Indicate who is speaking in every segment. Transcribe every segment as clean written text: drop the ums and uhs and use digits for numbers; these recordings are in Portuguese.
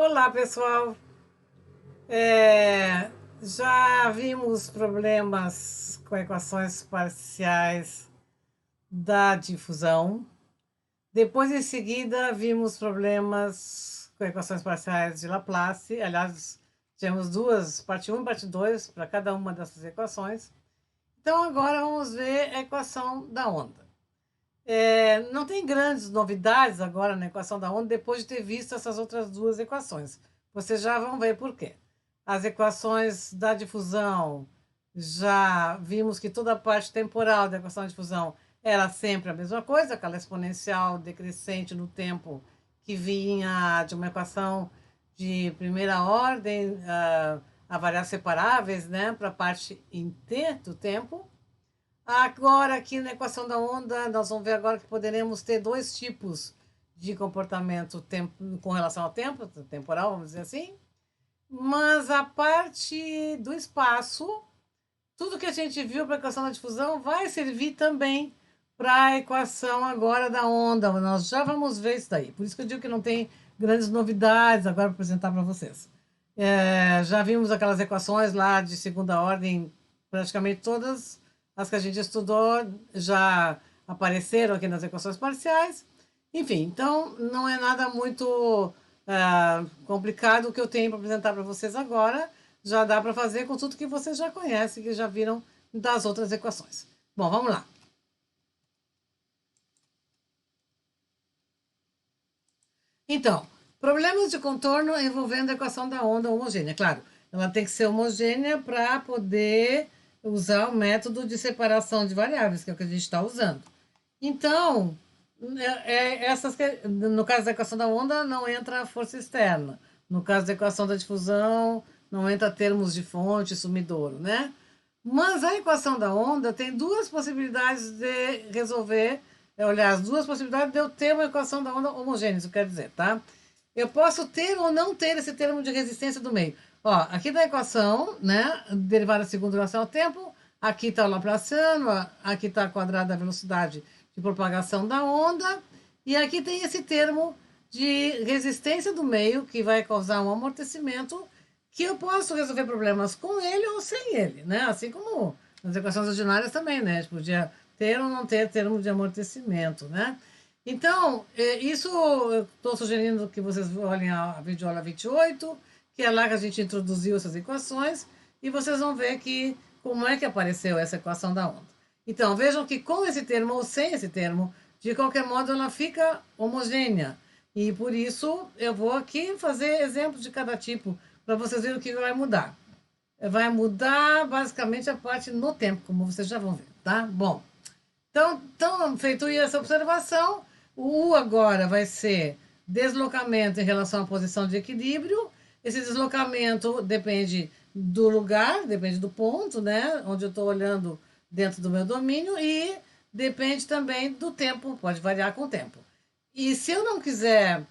Speaker 1: Olá, pessoal. Já vimos problemas com equações parciais da difusão. Depois, em seguida, vimos problemas com equações parciais de Laplace. Aliás, tivemos duas, parte 1 e parte 2, para cada uma dessas equações. Então, agora vamos ver a equação da onda. Não tem grandes novidades agora na equação da onda, depois de ter visto essas outras duas equações. Vocês já vão ver por quê. As equações da difusão, já vimos que toda a parte temporal da equação da difusão era sempre a mesma coisa, aquela exponencial decrescente no tempo que vinha de uma equação de primeira ordem, a variáveis separáveis, né, para a parte em t do tempo. Agora, aqui na equação da onda, nós vamos ver agora que poderemos ter dois tipos de comportamento com relação ao tempo, temporal, vamos dizer assim. Mas a parte do espaço, tudo que a gente viu para a equação da difusão vai servir também para a equação agora da onda. Nós já vamos ver isso daí. Por isso que eu digo que não tem grandes novidades agora para apresentar para vocês. Já vimos aquelas equações lá de segunda ordem, praticamente todas as que a gente estudou já apareceram aqui nas equações parciais. Enfim, então não é nada muito complicado o que eu tenho para apresentar para vocês agora. Já dá para fazer com tudo que vocês já conhecem, que já viram das outras equações. Bom, vamos lá. Então, problemas de contorno envolvendo a equação da onda homogênea. Claro, ela tem que ser homogênea para poder usar o método de separação de variáveis, que é o que a gente está usando. Então, no caso da equação da onda, não entra a força externa. No caso da equação da difusão, não entra termos de fonte, sumidouro, né? Mas a equação da onda tem duas possibilidades de resolver, aliás, duas possibilidades de eu ter uma equação da onda homogênea, isso quer dizer, tá? Eu posso ter ou não ter esse termo de resistência do meio. Ó, aqui da equação, né, derivada segundo relação ao tempo, aqui está o Laplaciano, aqui está a quadrada da velocidade de propagação da onda, e aqui tem esse termo de resistência do meio, que vai causar um amortecimento, que eu posso resolver problemas com ele ou sem ele, né? Assim como nas equações ordinárias também, né? A gente podia ter ou não ter termo de amortecimento, né? Então, isso eu estou sugerindo que vocês olhem a videoaula 28, que é lá que a gente introduziu essas equações, e vocês vão ver que como é que apareceu essa equação da onda. Então, vejam que com esse termo ou sem esse termo, de qualquer modo, ela fica homogênea. E por isso, eu vou aqui fazer exemplos de cada tipo, para vocês verem o que vai mudar. Vai mudar, basicamente, a parte no tempo, como vocês já vão ver, tá? Bom, então feito essa observação, o U agora vai ser deslocamento em relação à posição de equilíbrio. Esse deslocamento depende do lugar, depende do ponto, né? Onde eu estou olhando dentro do meu domínio e depende também do tempo, pode variar com o tempo. E se eu não quiser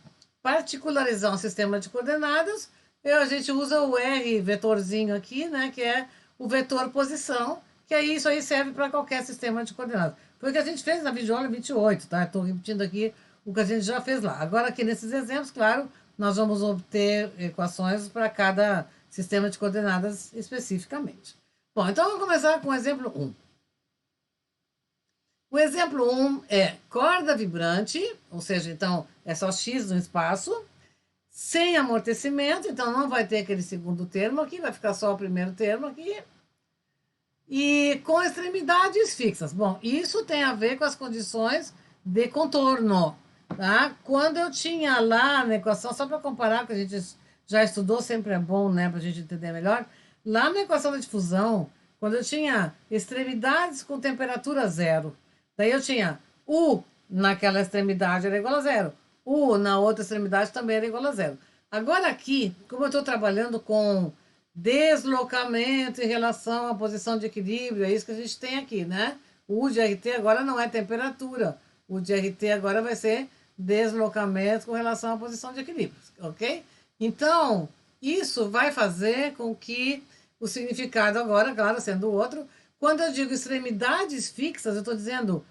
Speaker 1: particularizar um sistema de coordenadas, a gente usa o R vetorzinho aqui, né? Que é o vetor posição, que aí isso aí serve para qualquer sistema de coordenadas. Foi o que a gente fez na videoaula 28, tá? Estou repetindo aqui o que a gente já fez lá. Agora, aqui nesses exemplos, claro, nós vamos obter equações para cada sistema de coordenadas especificamente. Bom, então vamos começar com o exemplo 1. O exemplo 1 é corda vibrante, ou seja, então é só x no espaço, sem amortecimento, então não vai ter aquele segundo termo aqui, vai ficar só o primeiro termo aqui. E com extremidades fixas. Bom, isso tem a ver com as condições de contorno. Tá? Quando eu tinha lá na equação, só para comparar, que a gente já estudou, sempre é bom, né, para a gente entender melhor. Lá na equação da difusão, quando eu tinha extremidades com temperatura zero, daí eu tinha U naquela extremidade era igual a zero. U na outra extremidade também era igual a zero. Agora aqui, como eu estou trabalhando com deslocamento em relação à posição de equilíbrio, é isso que a gente tem aqui, né? O U de RT agora não é temperatura. O de RT agora vai ser deslocamento com relação à posição de equilíbrio, ok? Então, isso vai fazer com que o significado agora, claro, sendo outro, quando eu digo extremidades fixas, eu estou dizendo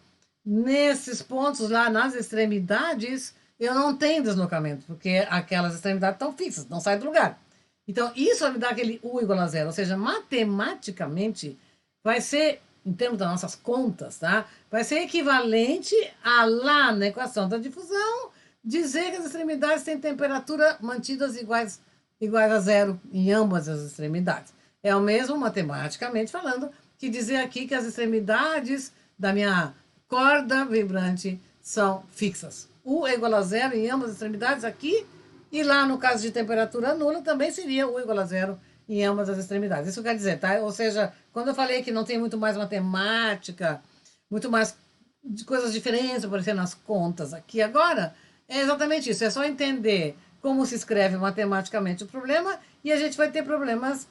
Speaker 1: nesses pontos lá, nas extremidades, eu não tenho deslocamento, porque aquelas extremidades estão fixas, não saem do lugar. Então, isso vai me dar aquele U igual a zero. Ou seja, matematicamente, vai ser, em termos das nossas contas, tá? Vai ser equivalente a lá na equação da difusão, dizer que as extremidades têm temperatura mantidas iguais a zero em ambas as extremidades. É o mesmo, matematicamente falando, que dizer aqui que as extremidades da minha corda vibrante são fixas. U é igual a zero em ambas as extremidades aqui, e lá no caso de temperatura nula também seria U igual a zero em ambas as extremidades. Isso quer dizer, tá? Ou seja, quando eu falei que não tem muito mais matemática, muito mais de coisas diferentes aparecendo nas contas aqui agora, é exatamente isso. É só entender como se escreve matematicamente o problema e a gente vai ter problemas,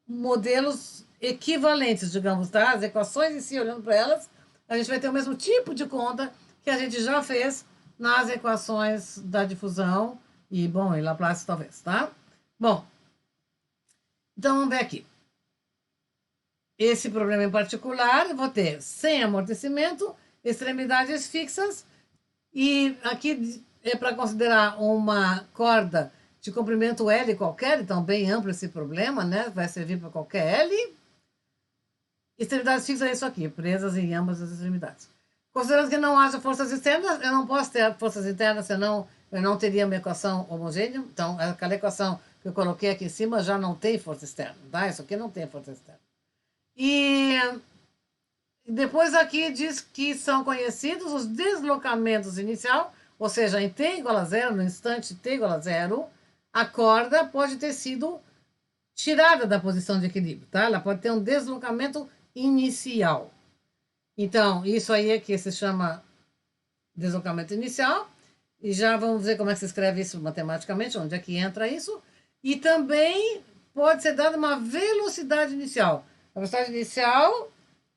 Speaker 1: modelos equivalentes, digamos, tá? As equações em si, olhando para elas, a gente vai ter o mesmo tipo de conta que a gente já fez nas equações da difusão e, bom, em Laplace talvez, tá? Bom, então vamos ver aqui. Esse problema em particular, eu vou ter sem amortecimento, extremidades fixas, e aqui é para considerar uma corda de comprimento L qualquer, então bem amplo esse problema, né? Vai servir para qualquer L. Extremidades fixas é isso aqui, presas em ambas as extremidades. Considerando que não haja forças externas, eu não posso ter forças internas, senão eu não teria uma equação homogênea. Então, aquela equação que eu coloquei aqui em cima já não tem força externa, tá? Isso aqui não tem força externa. E depois aqui diz que são conhecidos os deslocamentos inicial, ou seja, em t igual a zero, no instante t igual a zero, a corda pode ter sido tirada da posição de equilíbrio, tá? Ela pode ter um deslocamento inicial. Então, isso aí é que se chama deslocamento inicial, e já vamos ver como é que se escreve isso matematicamente, onde é que entra isso, e também pode ser dada uma velocidade inicial. A velocidade inicial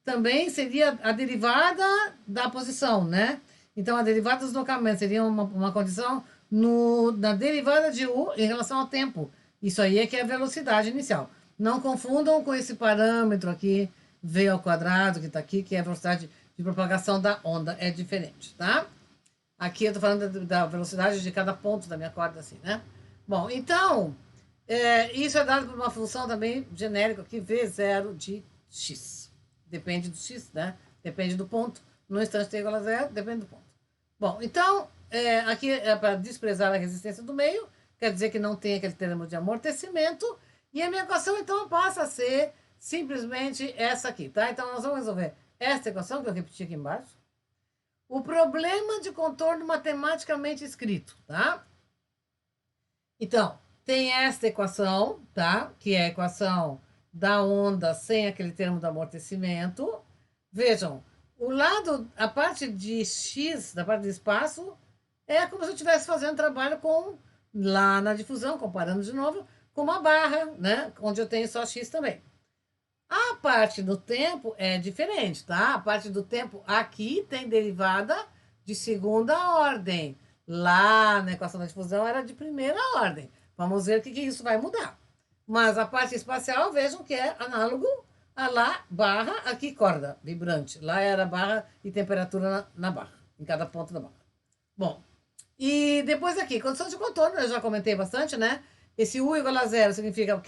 Speaker 1: também seria a derivada da posição, né? Então, a derivada do deslocamento seria uma condição na derivada de U em relação ao tempo. Isso aí é que é a velocidade inicial. Não confundam com esse parâmetro aqui, V ao quadrado, que está aqui, que é a velocidade de propagação da onda. É diferente, tá? Aqui eu estou falando da velocidade de cada ponto da minha corda, assim, né? Bom, então, isso é dado por uma função também genérica aqui, V0 de x. Depende do x, né? Depende do ponto. No instante t igual a zero, depende do ponto. Bom, então, aqui é para desprezar a resistência do meio, quer dizer que não tem aquele termo de amortecimento, e a minha equação, então, passa a ser simplesmente essa aqui, tá? Então, nós vamos resolver esta equação, que eu repeti aqui embaixo, o problema de contorno matematicamente escrito, tá? Então, tem esta equação, tá? Que é a equação da onda sem aquele termo do amortecimento. Vejam, a parte de x, da parte do espaço, é como se eu estivesse fazendo trabalho lá na difusão, comparando de novo, com uma barra, né? Onde eu tenho só x também. A parte do tempo é diferente, tá? A parte do tempo aqui tem derivada de segunda ordem. Lá na equação da difusão era de primeira ordem. Vamos ver o que isso vai mudar. Mas a parte espacial, vejam que é análogo a lá, barra, aqui corda vibrante. Lá era barra e temperatura na barra, em cada ponto da barra. Bom, e depois aqui, condição de contorno, eu já comentei bastante, né? Esse U igual a zero significa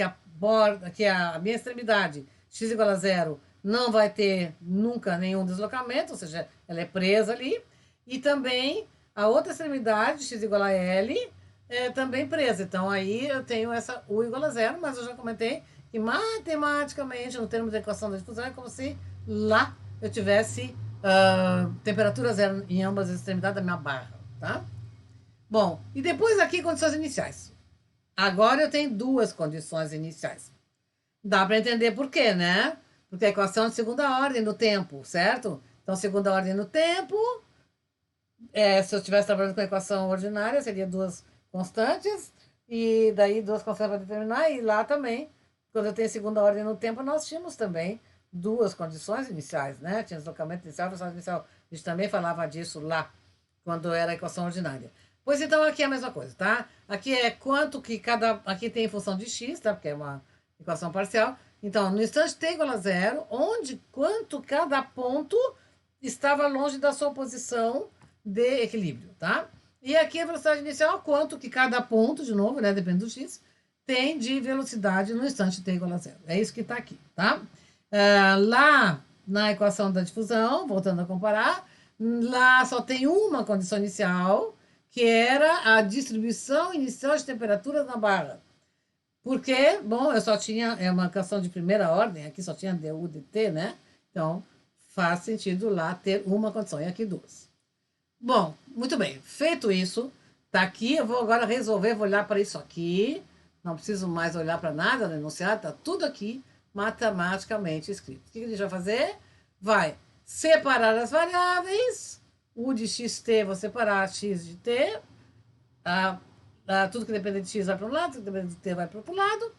Speaker 1: que a minha extremidade x igual a zero não vai ter nunca nenhum deslocamento, ou seja, ela é presa ali. E também a outra extremidade, x igual a L, é também presa. Então aí eu tenho essa U igual a zero, mas eu já comentei que matematicamente, no termo da equação da difusão, é como se lá eu tivesse temperatura zero em ambas as extremidades da minha barra, tá? Bom, e depois aqui condições iniciais. Agora eu tenho duas condições iniciais. Dá para entender por quê, né? Porque a equação é de segunda ordem no tempo, certo? Então, segunda ordem no tempo, se eu estivesse trabalhando com a equação ordinária, seria duas constantes, e daí duas constantes para determinar, e lá também, quando eu tenho segunda ordem no tempo, nós tínhamos também duas condições iniciais, né? Tinha deslocamento inicial, velocidade inicial. A gente também falava disso lá, quando era a equação ordinária. Pois então, aqui é a mesma coisa, tá? Aqui é quanto que aqui tem função de x, tá? Porque é uma equação parcial. Então, no instante t igual a zero, quanto cada ponto estava longe da sua posição de equilíbrio, tá? E aqui a velocidade inicial, quanto que cada ponto, de novo, né, depende do x, tem de velocidade no instante t igual a zero. É isso que está aqui, tá? Lá na equação da difusão, voltando a comparar, lá só tem uma condição inicial, que era a distribuição inicial de temperaturas na barra. Porque, bom, eu só tinha, é uma equação de primeira ordem, aqui só tinha du dt, né? Então, faz sentido lá ter uma condição, e aqui duas. Bom, muito bem. Feito isso, tá aqui, eu vou agora resolver, vou olhar para isso aqui. Não preciso mais olhar para nada no enunciado, tá tudo aqui matematicamente escrito. O que a gente vai fazer? Vai separar as variáveis. U de xt, vou separar x de t. Tudo que depende de x vai para um lado, tudo que depende de t vai para o outro lado.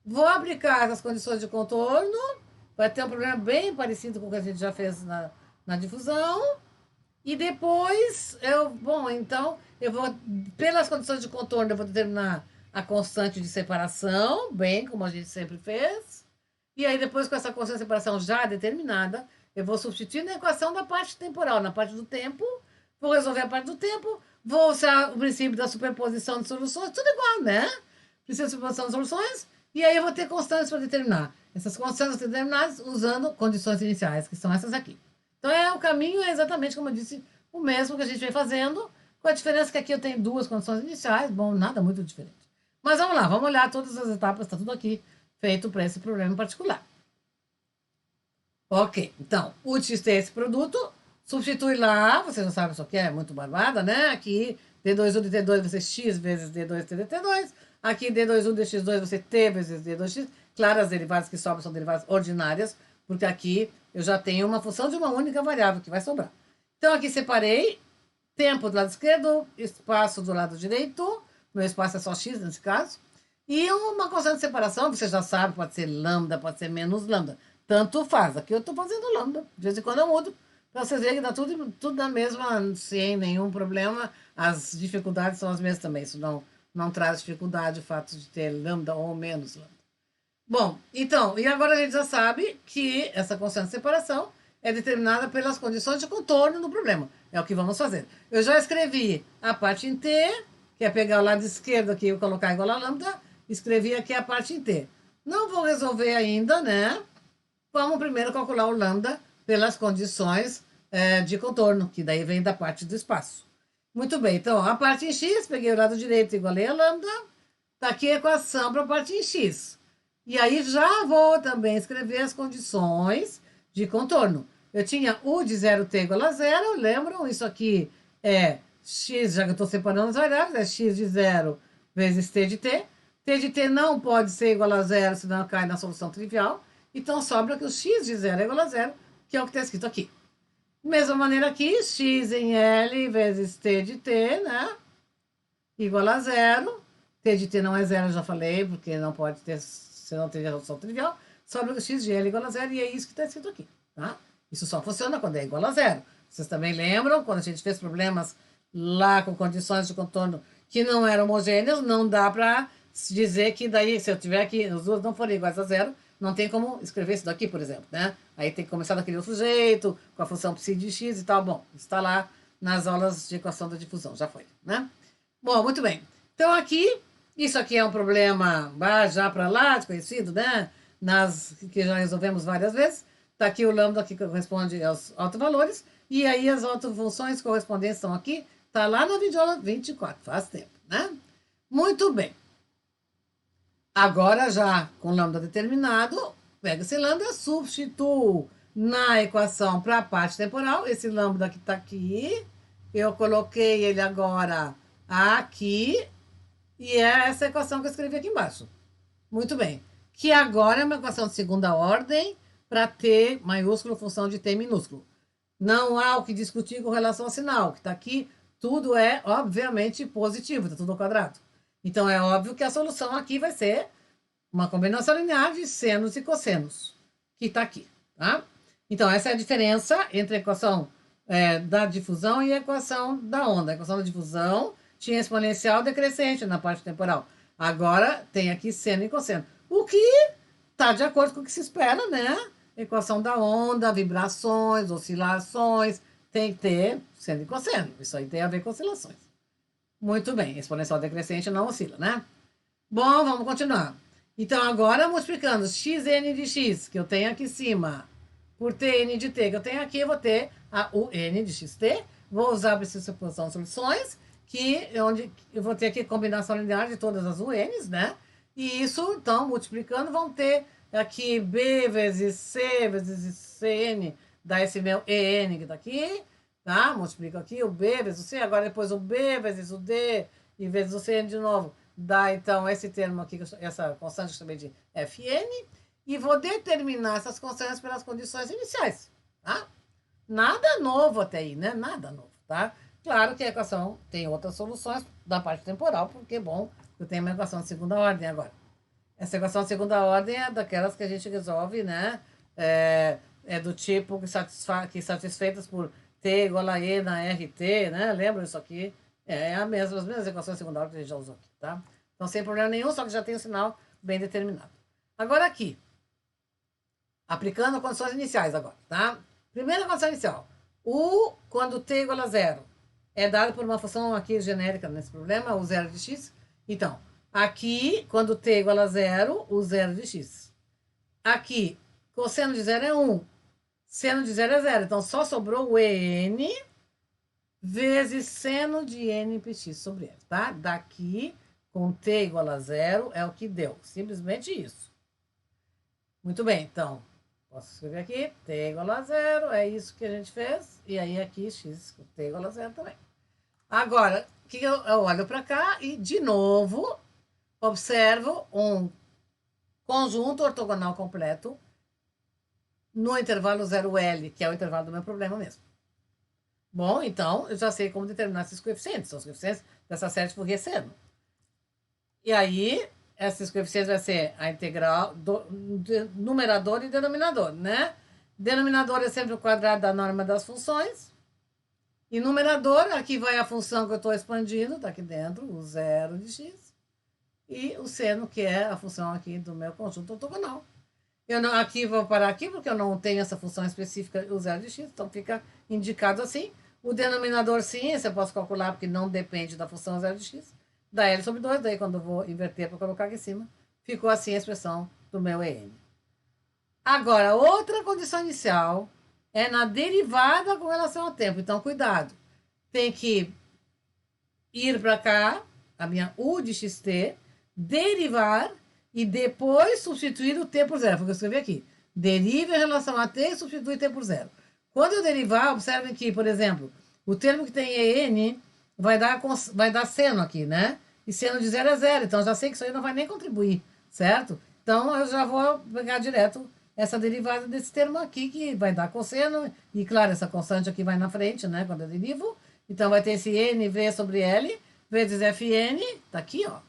Speaker 1: Vou aplicar as condições de contorno. Vai ter um problema bem parecido com o que a gente já fez na difusão. E depois, então, eu vou, pelas condições de contorno, eu vou determinar a constante de separação, bem como a gente sempre fez. E aí, depois, com essa constante de separação já determinada, eu vou substituir na equação da parte temporal, na parte do tempo, vou resolver a parte do tempo, vou usar o princípio da superposição de soluções, tudo igual, né? Princípio da superposição de soluções, e aí eu vou ter constantes para determinar. Essas constantes determinadas usando condições iniciais, que são essas aqui. Então, o caminho é exatamente, como eu disse, o mesmo que a gente vem fazendo, com a diferença que aqui eu tenho duas condições iniciais, bom, nada muito diferente. Mas vamos lá, vamos olhar todas as etapas, está tudo aqui feito para esse problema em particular. Ok, então, o x é esse produto, substitui lá, você já sabe isso aqui, é muito barbada, né? Aqui, d2u de t2 vai ser x vezes d2t de t2, aqui d2u de x2 vai ser t vezes d2x, claro, as derivadas que sobram são derivadas ordinárias, porque aqui eu já tenho uma função de uma única variável que vai sobrar. Então, aqui separei tempo do lado esquerdo, espaço do lado direito, meu espaço é só x nesse caso, e uma constante de separação, você já sabe, pode ser lambda, pode ser menos lambda, tanto faz. Aqui eu estou fazendo lambda, de vez em quando eu mudo, para vocês verem que dá tudo na mesma, sem nenhum problema, as dificuldades são as mesmas também, isso não traz dificuldade o fato de ter lambda ou menos lambda. Bom, então, e agora a gente já sabe que essa constante de separação é determinada pelas condições de contorno do problema. É o que vamos fazer. Eu já escrevi a parte em t, que é pegar o lado esquerdo aqui e colocar igual a lambda, escrevi aqui a parte em t. Não vou resolver ainda, né? Vamos primeiro calcular o lambda pelas condições de contorno, que daí vem da parte do espaço. Muito bem, então, a parte em x, peguei o lado direito e igualei a lambda, está aqui a equação para a parte em x. E aí já vou também escrever as condições de contorno. Eu tinha u de 0t igual a 0, lembram? Isso aqui é x, já que eu estou separando as variáveis, é x de 0 vezes t de t. T de t não pode ser igual a 0, senão cai na solução trivial. Então, sobra que o x de 0 é igual a 0, que é o que está escrito aqui. Mesma maneira aqui, x em L vezes t de t, né? Igual a 0. T de t não é 0, eu já falei, porque não pode ter, se não tem solução trivial. Sobra que o x de L é igual a 0, e é isso que está escrito aqui, tá? Isso só funciona quando é igual a 0. Vocês também lembram, quando a gente fez problemas lá com condições de contorno que não eram homogêneas, não dá para dizer que daí, se eu tiver aqui, as duas não forem iguais a 0, não tem como escrever isso daqui, por exemplo, né? Aí tem que começar daquele outro jeito, com a função psi de x e tal. Bom, está lá nas aulas de equação da difusão, já foi, né? Bom, muito bem. Então aqui, isso aqui é um problema já para lá, desconhecido, né? Que já resolvemos várias vezes. Está aqui o lambda que corresponde aos autovalores, e aí as autofunções correspondentes estão aqui. Está lá na videoaula 24, faz tempo, né? Muito bem. Agora, já com lambda determinado, pega esse lambda, substituo na equação para a parte temporal. Esse lambda que está aqui, eu coloquei ele agora aqui, e é essa equação que eu escrevi aqui embaixo. Muito bem. Que agora é uma equação de segunda ordem para t maiúsculo função de t minúsculo. Não há o que discutir com relação ao sinal, que está aqui, tudo é, obviamente, positivo, está tudo ao quadrado. Então, é óbvio que a solução aqui vai ser uma combinação linear de senos e cossenos, que está aqui, tá? Então, essa é a diferença entre a equação da difusão e a equação da onda. A equação da difusão tinha exponencial decrescente na parte temporal. Agora, tem aqui seno e cosseno. O que está de acordo com o que se espera, né? Equação da onda, vibrações, oscilações, tem que ter seno e cosseno. Isso aí tem a ver com oscilações. Muito bem, exponencial decrescente não oscila, né? Bom, vamos continuar. Então, agora multiplicando xn de x, que eu tenho aqui em cima, por tn de t, que eu tenho aqui, eu vou ter o n de xt. Vou usar a superposição de soluções, onde eu vou ter aqui combinação linear de todas as UNs, né? E isso, então, multiplicando, vão ter aqui b vezes c vezes cn, dá esse meu en que tá aqui, tá? Multiplico aqui o b vezes o c, agora depois o b vezes o d e vezes o cn de novo, dá então esse termo aqui, essa constante que eu chamei de Fn, e vou determinar essas constantes pelas condições iniciais, tá? Nada novo até aí, né? Nada novo, tá? Claro que a equação tem outras soluções da parte temporal, porque, bom, eu tenho uma equação de segunda ordem agora. Essa equação de segunda ordem é daquelas que a gente resolve, né? É do tipo que satisfeitas por t igual a e na RT, né? Lembra isso aqui? As mesmas equações de segunda ordem que a gente já usou aqui, tá? Então, sem problema nenhum, só que já tem o sinal bem determinado. Agora aqui, aplicando condições iniciais agora, tá? Primeira condição inicial. Quando t igual a zero, é dado por uma função aqui genérica nesse problema, o zero de x. Então, aqui, quando t igual a zero, o zero de x. Aqui, cosseno de zero é 1. Seno de zero é zero. Então, só sobrou o en vezes seno de n px sobre f, tá? Daqui, com t igual a zero, é o que deu. Simplesmente isso. Muito bem, então, posso escrever aqui, t igual a zero, é isso que a gente fez. E aí aqui, x com t igual a zero também. Agora, que eu olho para cá e, de novo, observo um conjunto ortogonal completo no intervalo 0L, que é o intervalo do meu problema mesmo. Bom, então, eu já sei como determinar esses coeficientes. São os coeficientes dessa série de Fourier-Seno. E aí, esses coeficientes vai ser a integral do numerador e denominador, né? Denominador é sempre o quadrado da norma das funções. E numerador, aqui vai a função que eu estou expandindo, tá aqui dentro, o zero de x. E o seno, que é a função aqui do meu conjunto ortogonal. Aqui vou parar aqui, porque eu não tenho essa função específica, o zero de x, então fica indicado assim. O denominador, sim, esse eu posso calcular, porque não depende da função zero de x. Dá L sobre 2, daí quando eu vou inverter para colocar aqui em cima, ficou assim a expressão do meu EN. Agora, outra condição inicial é na derivada com relação ao tempo. Então, cuidado. Tem que ir para cá, a minha U de xt, derivar e depois substituir o t por zero. Foi o que eu escrevi aqui. Deriva em relação a t e substitui t por zero. Quando eu derivar, observem que, por exemplo, o termo que tem EN vai dar seno aqui, né? E seno de 0 é 0. Então, já sei que isso aí não vai nem contribuir, certo? Então, eu já vou pegar direto essa derivada desse termo aqui, que vai dar cosseno. E, claro, essa constante aqui vai na frente, né? Quando eu derivo. Então, vai ter esse NV sobre L vezes Fn. Tá aqui, ó.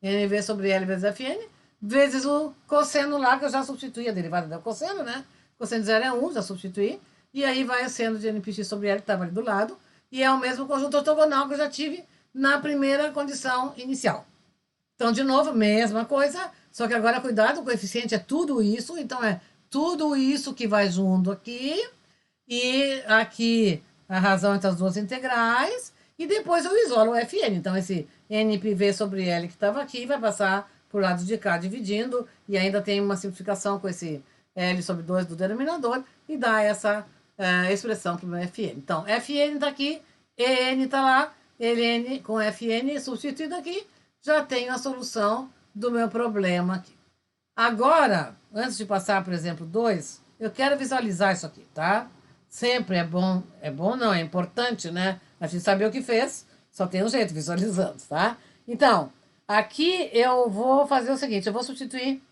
Speaker 1: NV sobre L vezes Fn. Vezes o cosseno lá, que eu já substituí. A derivada do cosseno, né? Cosseno de 0 é 1, já substituí. E aí vai o seno de NPX sobre L, que estava ali do lado. E é o mesmo conjunto ortogonal que eu já tive na primeira condição inicial. Então, de novo, mesma coisa, só que agora, cuidado, o coeficiente é tudo isso, então é tudo isso que vai junto aqui, e aqui a razão entre as duas integrais, e depois eu isolo o Fn. Então, esse NPV sobre L que estava aqui vai passar para o lado de cá, dividindo, e ainda tem uma simplificação com esse L sobre 2 do denominador, e dá essa expressão para o meu Fn. Então, Fn está aqui, En está lá, Ln com Fn substituído aqui, já tenho a solução do meu problema aqui. Agora, antes de passar para o exemplo 2, eu quero visualizar isso aqui, tá? Sempre é bom não, é importante, né? A gente saber o que fez, só tem um jeito, visualizando, tá? Então, aqui eu vou fazer o seguinte, eu vou substituir.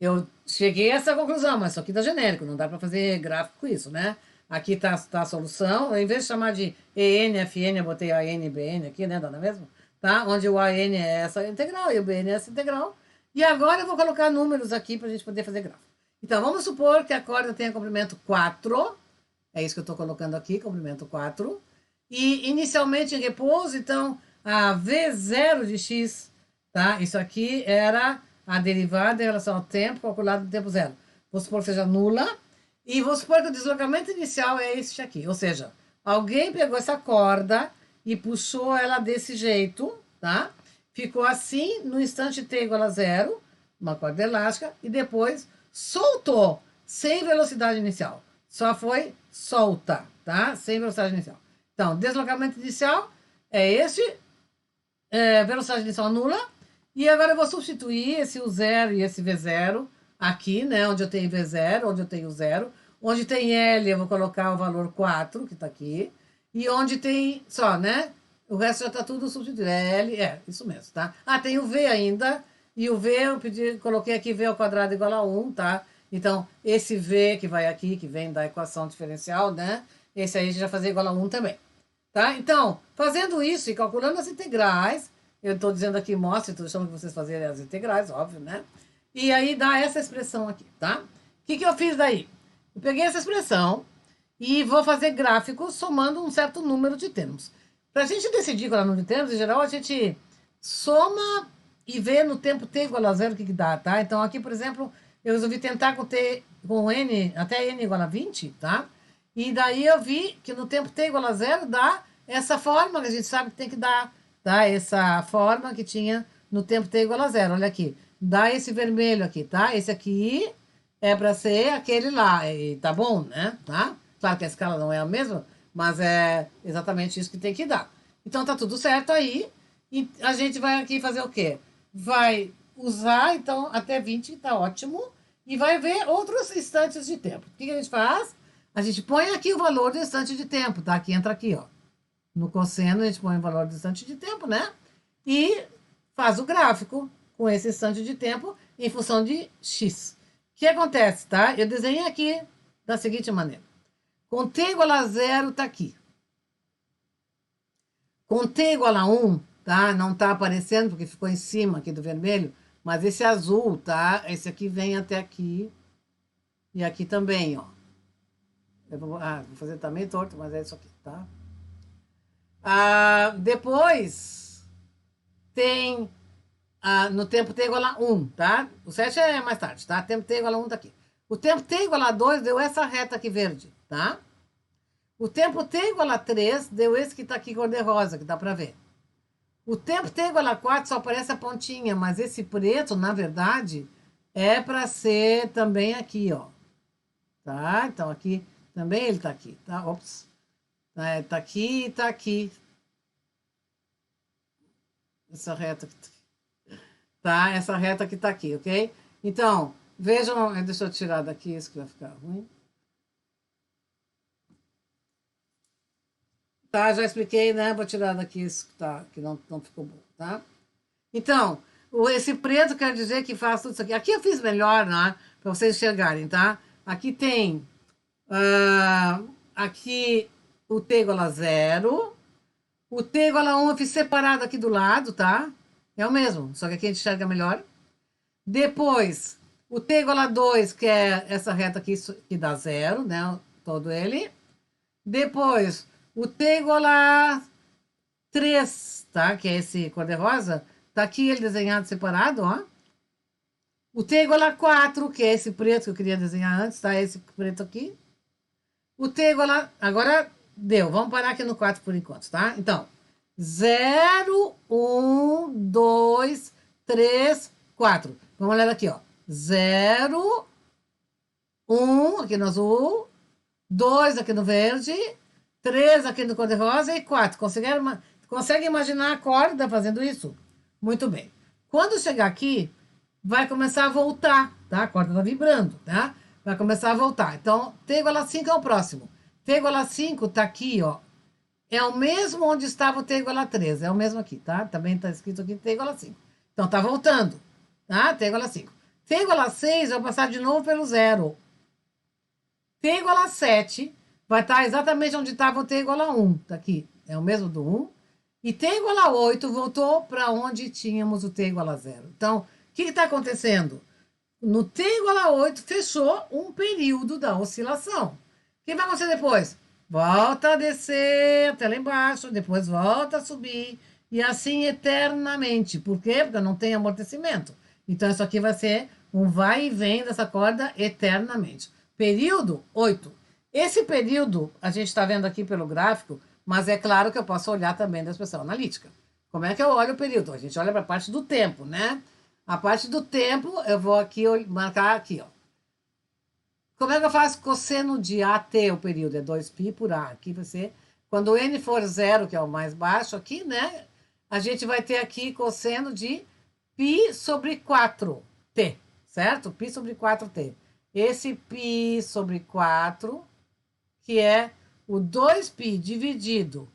Speaker 1: Eu cheguei a essa conclusão, mas isso aqui tá genérico, não dá para fazer gráfico com isso, né? Aqui tá a solução, em vez de chamar de EN, FN, eu botei AN, BN aqui, né? Dá na mesma? Tá? Onde o AN é essa integral e o BN é essa integral. E agora eu vou colocar números aqui para a gente poder fazer gráfico. Então, vamos supor que a corda tenha comprimento 4. É isso que eu estou colocando aqui, comprimento 4. E inicialmente em repouso, então, a V0 de x, tá? Isso aqui era a derivada em relação ao tempo calculado no tempo zero. Vou supor que seja nula. E vamos supor que o deslocamento inicial é este aqui. Ou seja, alguém pegou essa corda e puxou ela desse jeito, tá? Ficou assim no instante t igual a zero, uma corda elástica, e depois soltou, sem velocidade inicial. Só foi solta, tá? Sem velocidade inicial. Então, deslocamento inicial é este, velocidade inicial nula. E agora eu vou substituir esse U0 e esse V0 aqui, né? Onde eu tenho V0, onde eu tenho zero. Onde tem L, eu vou colocar o valor 4, que está aqui. E onde tem só, né? O resto já está tudo substituído. L, isso mesmo, tá? Ah, tem o V ainda. E o V, eu coloquei aqui V ao quadrado igual a 1, tá? Então, esse V que vai aqui, que vem da equação diferencial, né? Esse aí a gente vai fazer igual a 1 também. Tá? Então, fazendo isso e calculando as integrais, eu estou dizendo aqui, mostra, estou deixando que vocês fazerem as integrais, óbvio, né? E aí dá essa expressão aqui, tá? O que eu fiz daí? Eu peguei essa expressão e vou fazer gráficos somando um certo número de termos. Para a gente decidir qual é o número de termos, em geral, a gente soma e vê no tempo t igual a zero o que dá, tá? Então, aqui, por exemplo, eu resolvi tentar com n, até n igual a 20, tá? E daí eu vi que no tempo t igual a zero dá essa forma que a gente sabe que tem que dar, tá? Essa forma que tinha no tempo t igual a zero. Olha aqui, dá esse vermelho aqui, tá? Esse aqui é para ser aquele lá, e tá bom, né? Tá? Claro que a escala não é a mesma, mas é exatamente isso que tem que dar. Então tá tudo certo aí, e a gente vai aqui fazer o quê? Vai usar, então, até 20, tá ótimo, e vai ver outros instantes de tempo. O que a gente faz? A gente põe aqui o valor do instante de tempo, tá? Aqui entra aqui, ó. No cosseno, a gente põe o valor do instante de tempo, né? E faz o gráfico com esse instante de tempo em função de x. O que acontece, tá? Eu desenhei aqui da seguinte maneira. Com t igual a zero, tá aqui. Com t igual a 1, tá? Não tá aparecendo porque ficou em cima aqui do vermelho, mas esse azul, tá? Esse aqui vem até aqui. E aqui também, ó. Vou fazer também torto, mas é isso aqui, tá? Depois tem no tempo t igual a 1, tá? O 7 é mais tarde, tá? Tempo t igual a 1 tá aqui. O tempo t igual a 2 deu essa reta aqui verde, tá? O tempo t igual a 3 deu esse que tá aqui cor-de-rosa, que dá pra ver. O tempo t igual a 4 só aparece a pontinha, mas esse preto, na verdade, é para ser também aqui, ó. Tá? Então aqui também ele tá aqui, tá? Ops. Tá aqui e tá aqui. Essa reta aqui. Tá? Essa reta que tá aqui, ok? Então, vejam, deixa eu tirar daqui isso que vai ficar ruim. Tá, já expliquei, né? Vou tirar daqui isso que não ficou bom, tá? Então, esse preto quer dizer que faz tudo isso aqui. Aqui eu fiz melhor, né? Para vocês enxergarem, tá? Aqui tem aqui o t igual a 0. O t igual a 1 eu fiz separado aqui do lado, tá? É o mesmo, só que aqui a gente enxerga melhor. Depois, o t igual a 2, que é essa reta aqui que dá 0, né? Todo ele. Depois, o t igual a 3, tá? Que é esse cor-de-rosa. Tá aqui ele desenhado separado, ó. O t igual a 4, que é esse preto que eu queria desenhar antes, tá? Esse preto aqui. O t igual a... Agora deu. Vamos parar aqui no 4 por enquanto, tá? Então, 0, 1, 2, 3, 4. Vamos olhar aqui, ó. 0, 1 aqui no azul, 2 aqui no verde, 3 aqui no cor-de-rosa e 4. Consegue imaginar a corda fazendo isso? Muito bem. Quando chegar aqui, vai começar a voltar, tá? A corda tá vibrando, tá? Vai começar a voltar. Então, t igual a 5 é o próximo. T igual a 5 tá aqui, ó. É o mesmo onde estava o t igual a 3. É o mesmo aqui, tá? Também tá escrito aqui t igual a 5. Então, tá voltando, tá? T igual a 5. T igual a 6, eu vou passar de novo pelo 0. T igual a 7 vai estar exatamente onde estava o t igual a 1. Tá aqui. É o mesmo do 1. E t igual a 8 voltou para onde tínhamos o t igual a 0. Então, o que está acontecendo? No t igual a 8, fechou um período da oscilação. O que vai acontecer depois? Volta a descer até lá embaixo, depois volta a subir, e assim eternamente. Por quê? Porque não tem amortecimento. Então, isso aqui vai ser um vai e vem dessa corda eternamente. Período, 8. Esse período, a gente está vendo aqui pelo gráfico, mas é claro que eu posso olhar também da expressão analítica. Como é que eu olho o período? A gente olha para a parte do tempo, né? A parte do tempo, eu vou aqui marcar aqui, ó. Como é que eu faço cosseno de AT, o período? É 2π por A. Aqui vai ser, quando o N for zero, que é o mais baixo aqui, né? A gente vai ter aqui cosseno de π sobre 4t, certo? Π sobre 4t. Esse π sobre 4, que é o 2π dividido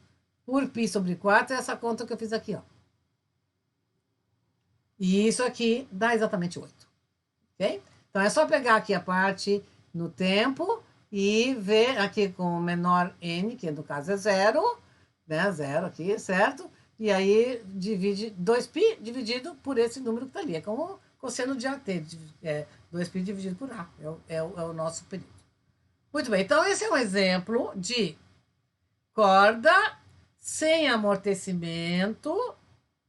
Speaker 1: por π sobre 4, é essa conta que eu fiz aqui, ó. E isso aqui dá exatamente 8. Ok? Então é só pegar aqui a parte no tempo e ver aqui com o menor n, que no caso é zero, né? Zero aqui, certo? E aí divide 2π dividido por esse número que está ali. É como cosseno de AT, 2π dividido por A. É o nosso período. Muito bem, então esse é um exemplo de corda sem amortecimento,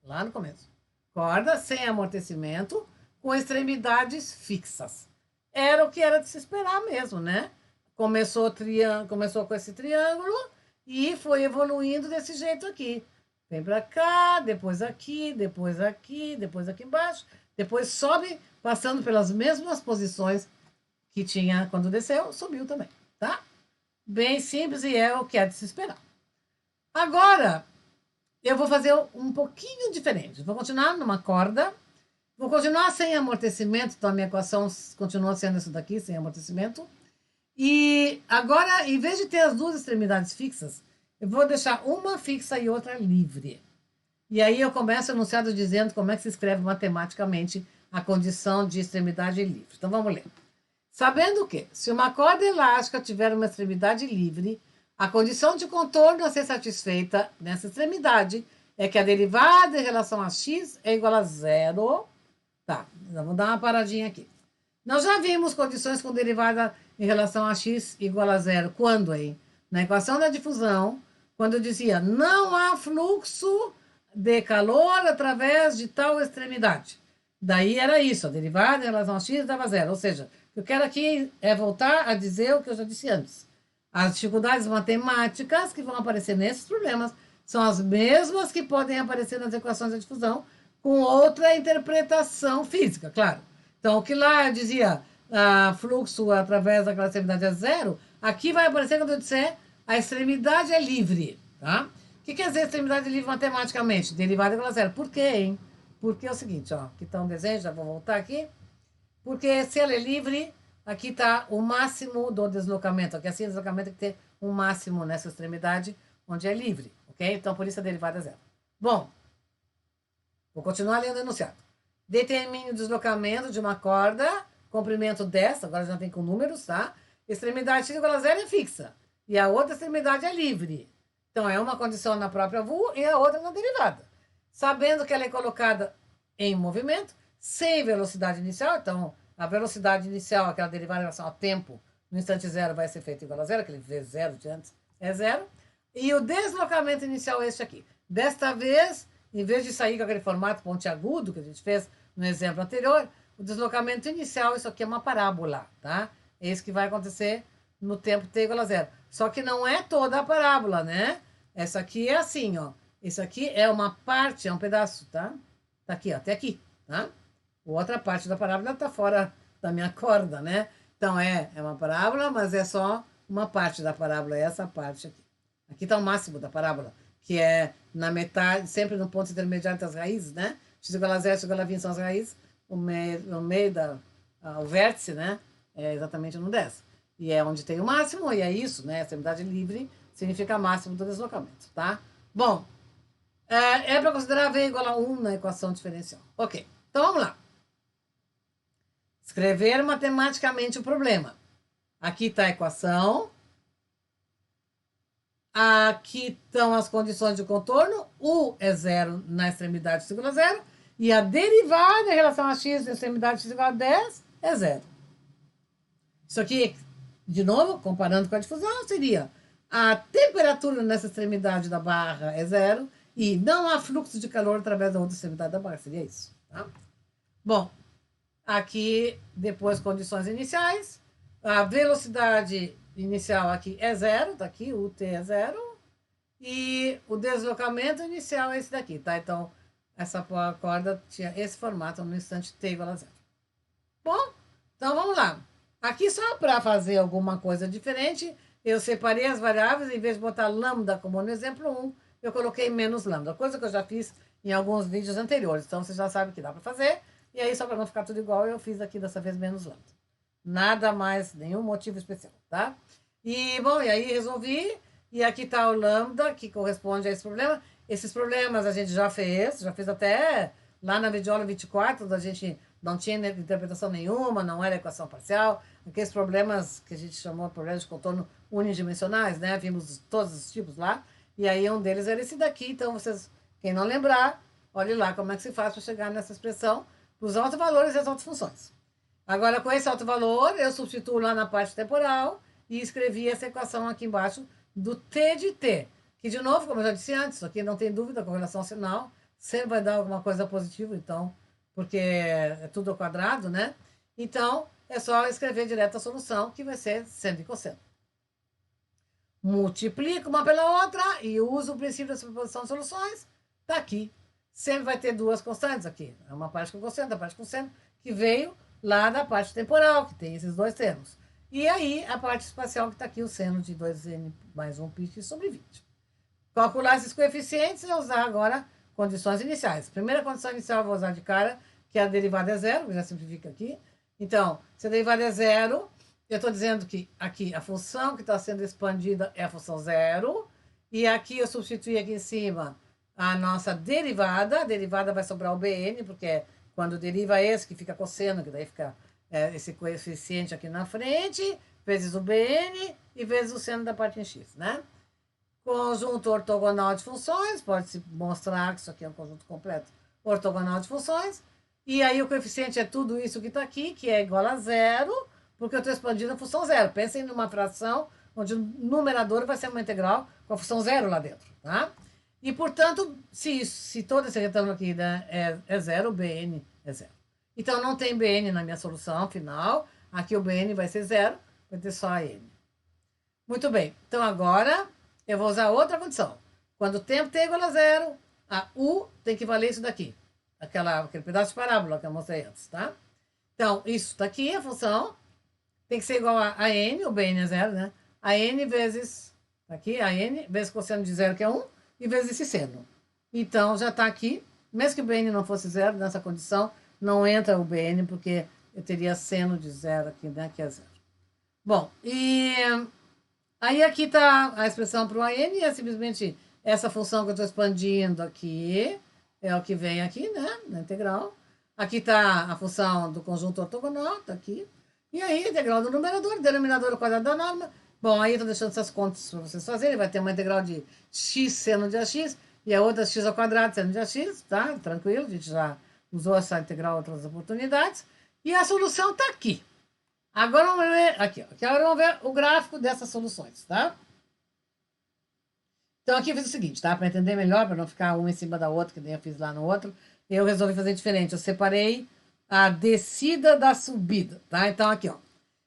Speaker 1: lá no começo. Corda sem amortecimento com extremidades fixas. Era o que era de se esperar mesmo, né? Começou com esse triângulo e foi evoluindo desse jeito aqui. Vem para cá, depois aqui, depois aqui, depois aqui embaixo. Depois sobe, passando pelas mesmas posições que tinha quando desceu, subiu também, tá? Bem simples e é o que é de se esperar. Agora, eu vou fazer um pouquinho diferente. Vou continuar numa corda. Vou continuar sem amortecimento, então a minha equação continua sendo isso daqui, sem amortecimento. E agora, em vez de ter as duas extremidades fixas, eu vou deixar uma fixa e outra livre. E aí eu começo o enunciado dizendo como é que se escreve matematicamente a condição de extremidade livre. Então vamos ler. Sabendo que, se uma corda elástica tiver uma extremidade livre, a condição de contorno a ser satisfeita nessa extremidade é que a derivada em relação a x é igual a zero. Tá, vamos dar uma paradinha aqui. Nós já vimos condições com derivada em relação a x igual a zero. Quando, hein? Na equação da difusão, quando eu dizia não há fluxo de calor através de tal extremidade. Daí era isso, a derivada em relação a x dava zero. Ou seja, eu quero aqui é voltar a dizer o que eu já disse antes. As dificuldades matemáticas que vão aparecer nesses problemas são as mesmas que podem aparecer nas equações da difusão, com outra interpretação física, claro. Então, o que lá dizia fluxo através daquela extremidade é zero, aqui vai aparecer quando eu disser a extremidade é livre, tá? O que quer dizer extremidade livre matematicamente? Derivada igual a zero. Por quê, hein? Porque é o seguinte, ó, aqui está um desenho, já vou voltar aqui. Porque se ela é livre, aqui está o máximo do deslocamento. Aqui assim, o deslocamento tem que ter um máximo nessa extremidade, onde é livre, ok? Então, por isso a derivada é zero. Bom, vou continuar lendo o enunciado. Determine o deslocamento de uma corda, comprimento dessa, agora já vem com números, tá? Extremidade x igual a zero é fixa. E a outra extremidade é livre. Então, é uma condição na própria VU e a outra na derivada. Sabendo que ela é colocada em movimento, sem velocidade inicial, então, a velocidade inicial, aquela derivada em relação ao tempo, no instante zero vai ser feita igual a zero, aquele v zero de antes é zero. E o deslocamento inicial é este aqui. Desta vez, em vez de sair com aquele formato pontiagudo que a gente fez no exemplo anterior, o deslocamento inicial, isso aqui é uma parábola, tá? É isso que vai acontecer no tempo t igual a zero. Só que não é toda a parábola, né? Essa aqui é assim, ó. Isso aqui é uma parte, é um pedaço, tá? Tá aqui, ó, até aqui, tá? A outra parte da parábola tá fora da minha corda, né? Então, é uma parábola, mas é só uma parte da parábola, é essa parte aqui. Aqui tá o máximo da parábola, que é na metade, sempre no ponto intermediário das raízes, né? X igual a zero, x igual a 20 são as raízes, o meio o vértice, né? É exatamente no 10. E é onde tem o máximo, e é isso, né? A extremidade livre significa máximo do deslocamento, tá? Bom, é para considerar V igual a 1 na equação diferencial. Ok, então vamos lá. Escrever matematicamente o problema. Aqui está a equação. Aqui estão as condições de contorno. U é zero na extremidade x igual a zero. E a derivada em relação a x na extremidade x igual a 10 é zero. Isso aqui, de novo, comparando com a difusão, seria a temperatura nessa extremidade da barra é zero e não há fluxo de calor através da outra extremidade da barra. Seria isso, tá? Bom, aqui, depois, condições iniciais. A velocidade inicial aqui é zero, tá aqui, o t é zero. E o deslocamento inicial é esse daqui, tá? Então, essa corda tinha esse formato no instante t igual a zero. Bom, então vamos lá. Aqui só para fazer alguma coisa diferente, eu separei as variáveis, em vez de botar lambda como no exemplo 1, eu coloquei menos lambda, coisa que eu já fiz em alguns vídeos anteriores. Então você já sabe que dá para fazer. E aí, só para não ficar tudo igual, eu fiz aqui dessa vez menos lambda. Nada mais, nenhum motivo especial, tá? E, bom, e aí resolvi. E aqui está o lambda, que corresponde a esse problema. Esses problemas a gente já fez até lá na videoaula 24, a gente não tinha interpretação nenhuma, não era equação parcial, aqueles problemas que a gente chamou de problemas de contorno unidimensionais, né? Vimos todos os tipos lá, e aí um deles era esse daqui, então vocês, quem não lembrar, olhe lá como é que se faz para chegar nessa expressão dos autovalores e as autofunções. Agora, com esse autovalor, eu substituo lá na parte temporal e escrevi essa equação aqui embaixo do t de t, que de novo, como eu já disse antes, aqui não tem dúvida, com relação ao sinal, sempre vai dar alguma coisa positiva, então, porque é tudo ao quadrado, né? Então, é só escrever direto a solução, que vai ser seno e cosseno. Multiplico uma pela outra e uso o princípio da superposição de soluções, tá aqui. Sempre vai ter duas constantes aqui, é uma parte com cosseno, a parte com seno, que veio lá da parte temporal, que tem esses dois termos. E aí, a parte espacial, que está aqui, o seno de 2n mais 1 π sobre 20. Calcular esses coeficientes é usar agora condições iniciais. Primeira condição inicial eu vou usar de cara, que a derivada é zero, já simplifica aqui. Então, se a derivada é zero, eu estou dizendo que aqui a função que está sendo expandida é a função zero, e aqui eu substituí aqui em cima a nossa derivada, a derivada vai sobrar o bn, porque quando deriva esse, que fica cosseno, que daí fica esse coeficiente aqui na frente, vezes o bn e vezes o seno da parte em x, né? Conjunto ortogonal de funções, pode-se mostrar que isso aqui é um conjunto completo ortogonal de funções. E aí o coeficiente é tudo isso que está aqui, que é igual a zero, porque eu estou expandindo a função zero. Pensem numa fração onde o numerador vai ser uma integral com a função zero lá dentro, tá? E, portanto, se todo esse retângulo aqui, né, é zero, o bn é zero. Então, não tem bn na minha solução final. Aqui o bn vai ser zero, vai ter só a n. Muito bem. Então, agora eu vou usar outra condição. Quando o tempo t é igual a zero, a u tem que valer isso daqui. Aquele pedaço de parábola que eu mostrei antes, tá? Então, isso daqui, a função, tem que ser igual a n, o bn é zero, né? A n vezes, aqui, a n vezes cosseno de zero, que é 1, e vezes esse seno. Então, já está aqui. Mesmo que o bn não fosse zero, nessa condição, não entra o bn, porque eu teria seno de zero aqui, né? Que é zero. Bom, e aí aqui está a expressão para o AN, e é simplesmente essa função que eu estou expandindo aqui, é o que vem aqui, né, na integral. Aqui está a função do conjunto ortogonal, está aqui. E aí, a integral do numerador, denominador ao quadrado da norma. Bom, aí estou deixando essas contas para vocês fazerem. Vai ter uma integral de x seno de ax e a outra x ao quadrado seno de ax, tá? Tranquilo, a gente já usou essa integral em outras oportunidades. E a solução está aqui. Agora vamos ver aqui, ó. Agora vamos ver o gráfico dessas soluções, tá? Então aqui eu fiz o seguinte, tá? Para entender melhor, para não ficar uma em cima da outra, que nem eu fiz lá no outro, eu resolvi fazer diferente. Eu separei a descida da subida, tá? Então aqui, ó.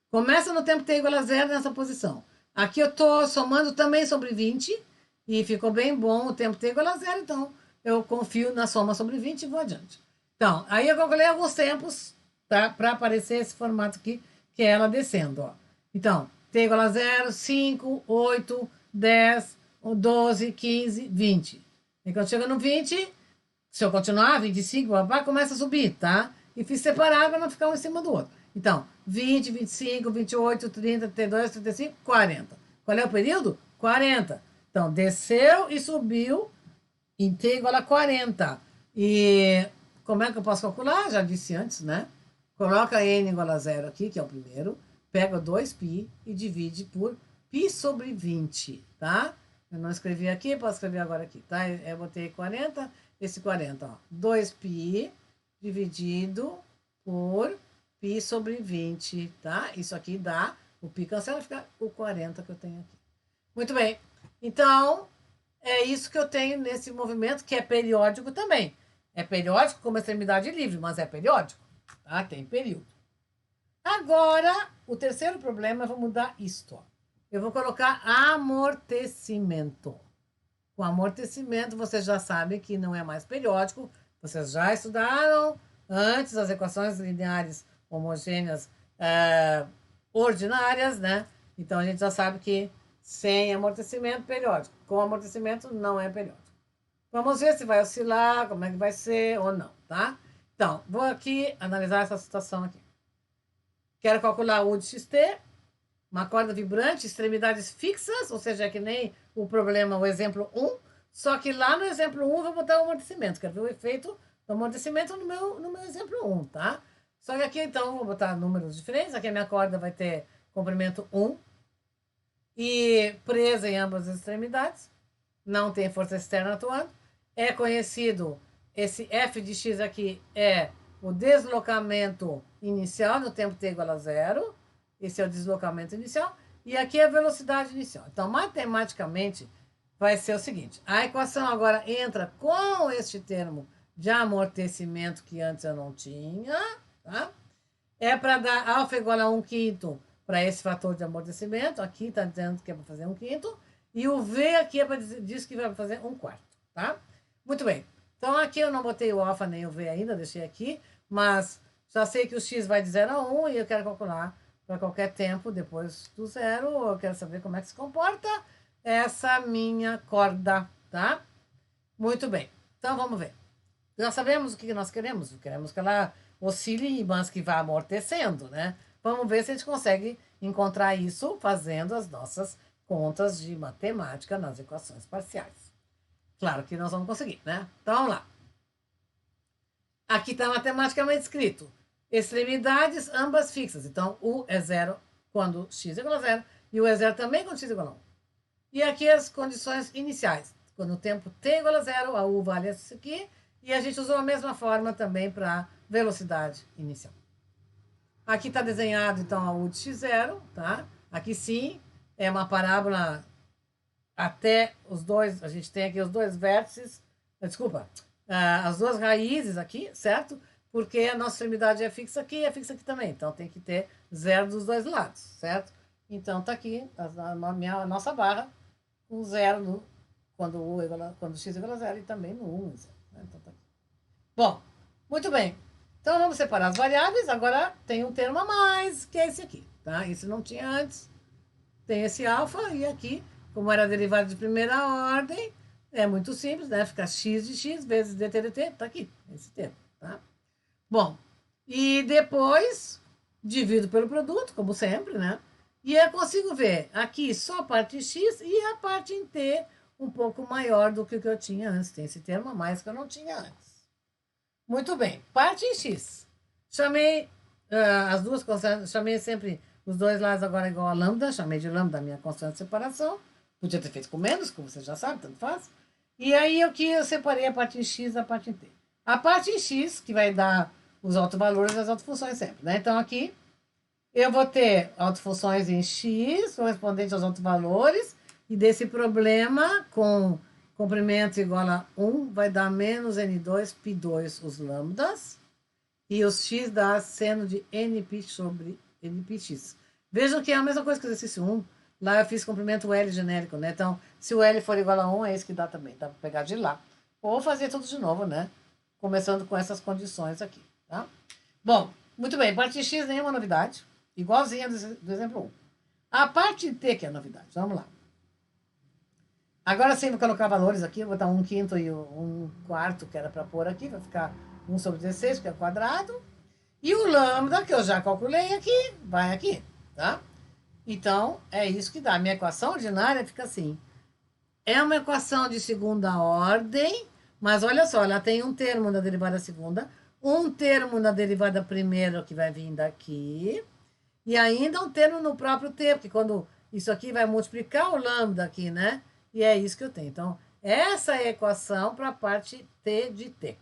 Speaker 1: Começa no tempo t igual a zero nessa posição. Aqui eu tô somando também sobre 20 e ficou bem bom o tempo t igual a zero, então eu confio na soma sobre 20 e vou adiante. Então, aí eu calculei alguns tempos, tá? Para aparecer esse formato aqui, que é ela descendo, ó. Então, t igual a 0, 5, 8, 10, 12, 15, 20. E quando chega no 20, se eu continuar, 25, começa a subir, tá? E fiz separado para não ficar um em cima do outro. Então, 20, 25, 28, 30, 32, 35, 40. Qual é o período? 40. Então, desceu e subiu em t igual a 40. E como é que eu posso calcular? Já disse antes, né? Coloca n igual a zero aqui, que é o primeiro. Pega 2π e divide por π sobre 20, tá? Eu não escrevi aqui, posso escrever agora aqui, tá? Eu botei 40, esse 40, ó. 2π dividido por π sobre 20, tá? Isso aqui dá, o π cancela, fica o 40 que eu tenho aqui. Muito bem. Então, é isso que eu tenho nesse movimento, que é periódico também. É periódico como extremidade livre, mas é periódico, tá? Tem período. Agora, o terceiro problema, eu vou mudar isto. Ó. Eu vou colocar amortecimento. Com amortecimento, vocês já sabem que não é mais periódico. Vocês já estudaram antes as equações lineares homogêneas ordinárias, né? Então, a gente já sabe que sem amortecimento, periódico. Com amortecimento, não é periódico. Vamos ver se vai oscilar, como é que vai ser ou não, tá? Então, vou aqui analisar essa situação aqui. Quero calcular U de xt, uma corda vibrante, extremidades fixas, ou seja, é que nem o problema, o exemplo 1, só que lá no exemplo 1 eu vou botar o amortecimento, quero ver o efeito do amortecimento no meu exemplo 1, tá? Só que aqui, então, vou botar números diferentes, aqui a minha corda vai ter comprimento 1 e presa em ambas as extremidades, não tem força externa atuando, é conhecido, esse f de x aqui é o deslocamento inicial no tempo t igual a zero. Esse é o deslocamento inicial. E aqui é a velocidade inicial. Então, matematicamente, vai ser o seguinte. A equação agora entra com este termo de amortecimento que antes eu não tinha. Tá? É para dar alfa igual a 1/5 para esse fator de amortecimento. Aqui está dizendo que é para fazer 1/5. E o V aqui é para diz que vai fazer 1/4. Tá? Muito bem. Então, aqui eu não botei o alfa nem o V ainda, deixei aqui. Mas já sei que o x vai de 0 a 1 e eu quero calcular para qualquer tempo depois do zero. Eu quero saber como é que se comporta essa minha corda, tá? Muito bem. Então, vamos ver. Já sabemos o que nós queremos. Queremos que ela oscile, mas que vá amortecendo, né? Vamos ver se a gente consegue encontrar isso fazendo as nossas contas de matemática nas equações parciais. Claro que nós vamos conseguir, né? Então, vamos lá. Aqui está matematicamente escrito. Extremidades ambas fixas. Então, U é zero quando x é igual a zero. E U é zero também quando x é igual a 1. E aqui as condições iniciais. Quando o tempo t é igual a zero, a U vale isso aqui. E a gente usou a mesma forma também para velocidade inicial. Aqui está desenhado, então, a U de x0, tá? Aqui sim, é uma parábola até os dois, a gente tem aqui os dois vértices, desculpa, as duas raízes aqui, certo? Porque a nossa extremidade é fixa aqui e é fixa aqui também. Então tem que ter zero dos dois lados, certo? Então tá aqui a nossa barra com zero quando x é igual a zero e também no 1. Né? Então, tá aqui. Bom, muito bem. Então vamos separar as variáveis. Agora tem um termo a mais, que é esse aqui. Tá? Esse não tinha antes. Tem esse alfa e aqui, como era derivada de primeira ordem, é muito simples, né? Fica x de x vezes dt dt, tá aqui, esse termo, tá? Bom, e depois divido pelo produto, como sempre, né? E eu consigo ver aqui só a parte x e a parte em t um pouco maior do que o que eu tinha antes. Tem esse termo a mais que eu não tinha antes. Muito bem, parte em x. Chamei as duas constantes, chamei sempre os dois lados agora igual a lambda, chamei de lambda a minha constante de separação. Podia ter feito com menos, como você já sabe, tanto faz. E aí aqui eu separei a parte em x da parte em t. A parte em x, que vai dar os autovalores das autofunções sempre, né? Então aqui eu vou ter autofunções em x, correspondente aos autovalores, e desse problema com comprimento igual a 1, vai dar menos n2 π2 os lambdas, e os x dá seno de nπ sobre nπx. Vejam que é a mesma coisa que o exercício 1. Lá eu fiz comprimento L genérico, né? Então, se o L for igual a 1, é isso que dá também. Dá para pegar de lá. Ou fazer tudo de novo, né? Começando com essas condições aqui, tá? Bom, muito bem. Parte x, nenhuma novidade. Igualzinha do exemplo 1. A parte t que é a novidade. Vamos lá. Agora sim, vou colocar valores aqui. Vou botar 1/5 e 1/4, que era para pôr aqui. Vai ficar 1 sobre 16, que é quadrado. E o lambda, que eu já calculei aqui, vai aqui, tá? Então, é isso que dá. A minha equação ordinária fica assim. É uma equação de segunda ordem, mas olha só, ela tem um termo na derivada segunda, um termo na derivada primeira, que vai vir daqui, e ainda um termo no próprio t, porque quando isso aqui vai multiplicar o lambda aqui, né? E é isso que eu tenho. Então, essa é a equação para a parte t de t.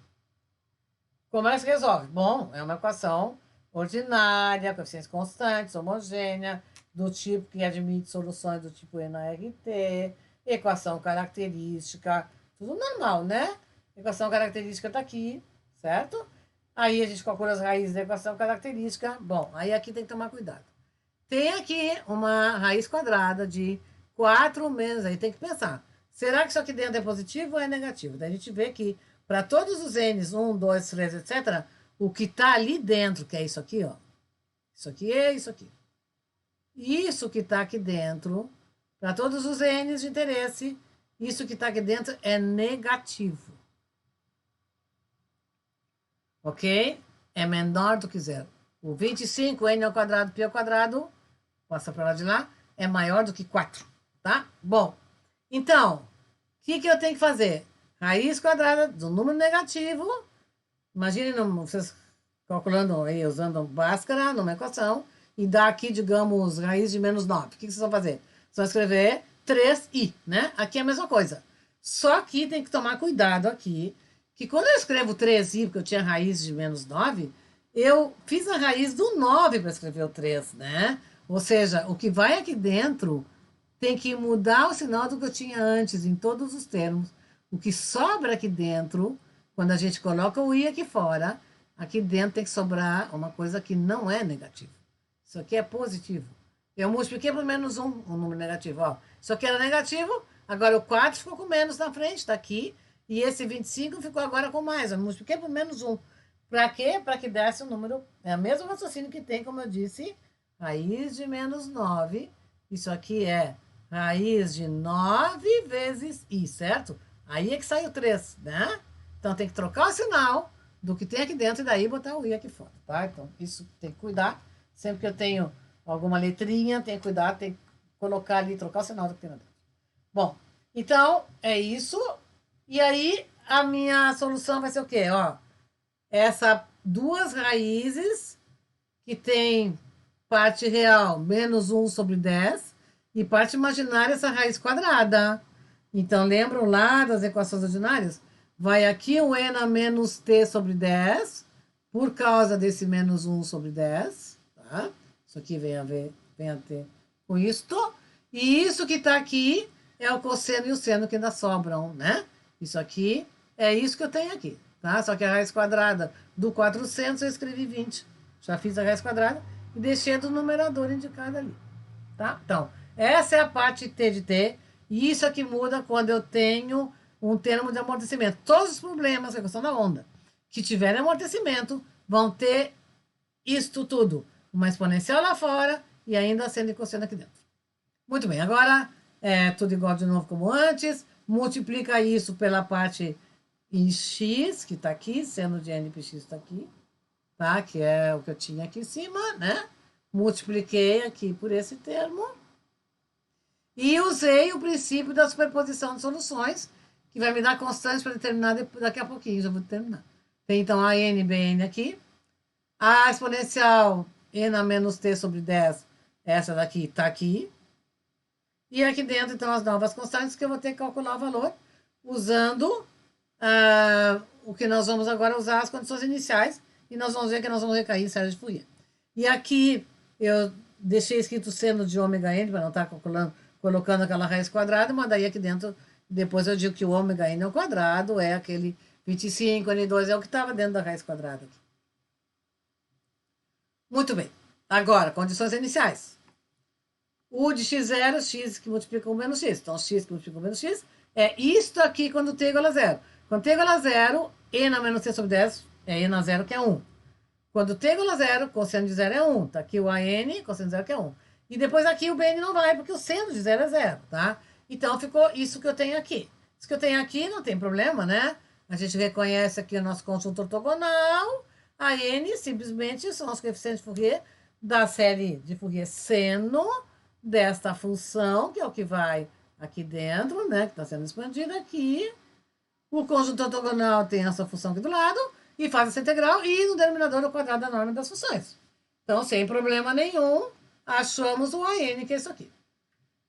Speaker 1: Como ela se resolve? Bom, é uma equação ordinária, coeficientes constantes, homogênea, do tipo que admite soluções do tipo NRT, equação característica, tudo normal, né? Equação característica está aqui, certo? Aí a gente calcula as raízes da equação característica. Bom, aí aqui tem que tomar cuidado. Tem aqui uma raiz quadrada de 4 menos, aí tem que pensar, será que isso aqui dentro é positivo ou é negativo? Daí a gente vê que para todos os n's, 1, 2, 3, etc., o que está ali dentro, que é isso aqui, ó, isso aqui é isso aqui. Isso que está aqui dentro, para todos os n's de interesse, isso que está aqui dentro é negativo. Ok? É menor do que zero. O 25, n ao quadrado, pi ao quadrado, passa para lá de lá, é maior do que 4, tá? Bom, então, o que eu tenho que fazer? Raiz quadrada do número negativo, imagine vocês calculando aí, usando Bhaskara numa equação, e dá aqui, digamos, raiz de menos 9. O que vocês vão fazer? Vocês vão escrever 3i, né? Aqui é a mesma coisa. Só que tem que tomar cuidado aqui, que quando eu escrevo 3i, porque eu tinha raiz de menos 9, eu fiz a raiz do 9 para escrever o 3, né? Ou seja, o que vai aqui dentro tem que mudar o sinal do que eu tinha antes, em todos os termos. O que sobra aqui dentro, quando a gente coloca o i aqui fora, aqui dentro tem que sobrar uma coisa que não é negativa. Isso aqui é positivo. Eu multipliquei por menos 1, um número negativo. Ó. Isso aqui era negativo, agora o 4 ficou com menos na frente, está aqui. E esse 25 ficou agora com mais. Eu multipliquei por menos 1. Para quê? Para que desse um número... É o mesmo raciocínio que tem, como eu disse, raiz de menos 9. Isso aqui é raiz de 9 vezes i, certo? Aí é que sai o 3, né? Então tem que trocar o sinal do que tem aqui dentro e daí botar o i aqui fora, tá? Então isso tem que cuidar. Sempre que eu tenho alguma letrinha, tem que cuidar, tem que colocar ali, trocar o sinal do que tem lá dentro. Bom, então é isso. E aí a minha solução vai ser o quê? Ó, essa duas raízes que tem parte real menos 1 sobre 10 e parte imaginária essa raiz quadrada. Então, lembram lá das equações ordinárias? Vai aqui o n a menos t sobre 10 por causa desse menos 1 sobre 10. Tá? Isso aqui vem a ter com isto. E isso que está aqui é o cosseno e o seno que ainda sobram, né? Isso aqui é isso que eu tenho aqui, tá? Só que a raiz quadrada do 400 eu escrevi 20. Já fiz a raiz quadrada e deixei do numerador indicado ali, tá? Então, essa é a parte t de t. E isso aqui muda quando eu tenho um termo de amortecimento. Todos os problemas da questão da onda que tiverem amortecimento vão ter isto tudo. Uma exponencial lá fora e ainda sendo e cosseno aqui dentro. Muito bem, agora é tudo igual de novo como antes. Multiplica isso pela parte em x, que está aqui, seno de n x está aqui, tá? Que é o que eu tinha aqui em cima, né? Multipliquei aqui por esse termo. E usei o princípio da superposição de soluções, que vai me dar constantes para determinar daqui a pouquinho, já vou terminar. Tem então a n, bn aqui. A exponencial n a menos t sobre 10, essa daqui está aqui. E aqui dentro, então, as novas constantes que eu vou ter que calcular o valor usando o que nós vamos agora usar, as condições iniciais, e nós vamos ver que nós vamos recair em série de Fourier. E aqui eu deixei escrito seno de ômega n, para não estar colocando aquela raiz quadrada, mas daí aqui dentro, depois eu digo que o ômega n ao quadrado é aquele 25, n2 é o que estava dentro da raiz quadrada aqui. Muito bem. Agora, condições iniciais. O de x0, x que multiplica com menos x. Então, x que multiplica com menos x é isto aqui quando t igual a 0. Quando t igual a 0, n a menos t sobre 10 é n a 0, que é 1. Quando t igual a 0, cosseno de 0 é 1. Tá aqui o an, cosseno de 0, que é 1. E depois aqui o bn não vai, porque o seno de 0 é 0, tá? Então, ficou isso que eu tenho aqui. Isso que eu tenho aqui não tem problema, né? A gente reconhece aqui o nosso conjunto ortogonal. A n simplesmente são os coeficientes de Fourier da série de Fourier seno desta função, que é o que vai aqui dentro, né? Que está sendo expandida aqui. O conjunto ortogonal tem essa função aqui do lado e faz essa integral e no denominador o quadrado da norma das funções. Então, sem problema nenhum, achamos o AN, que é isso aqui.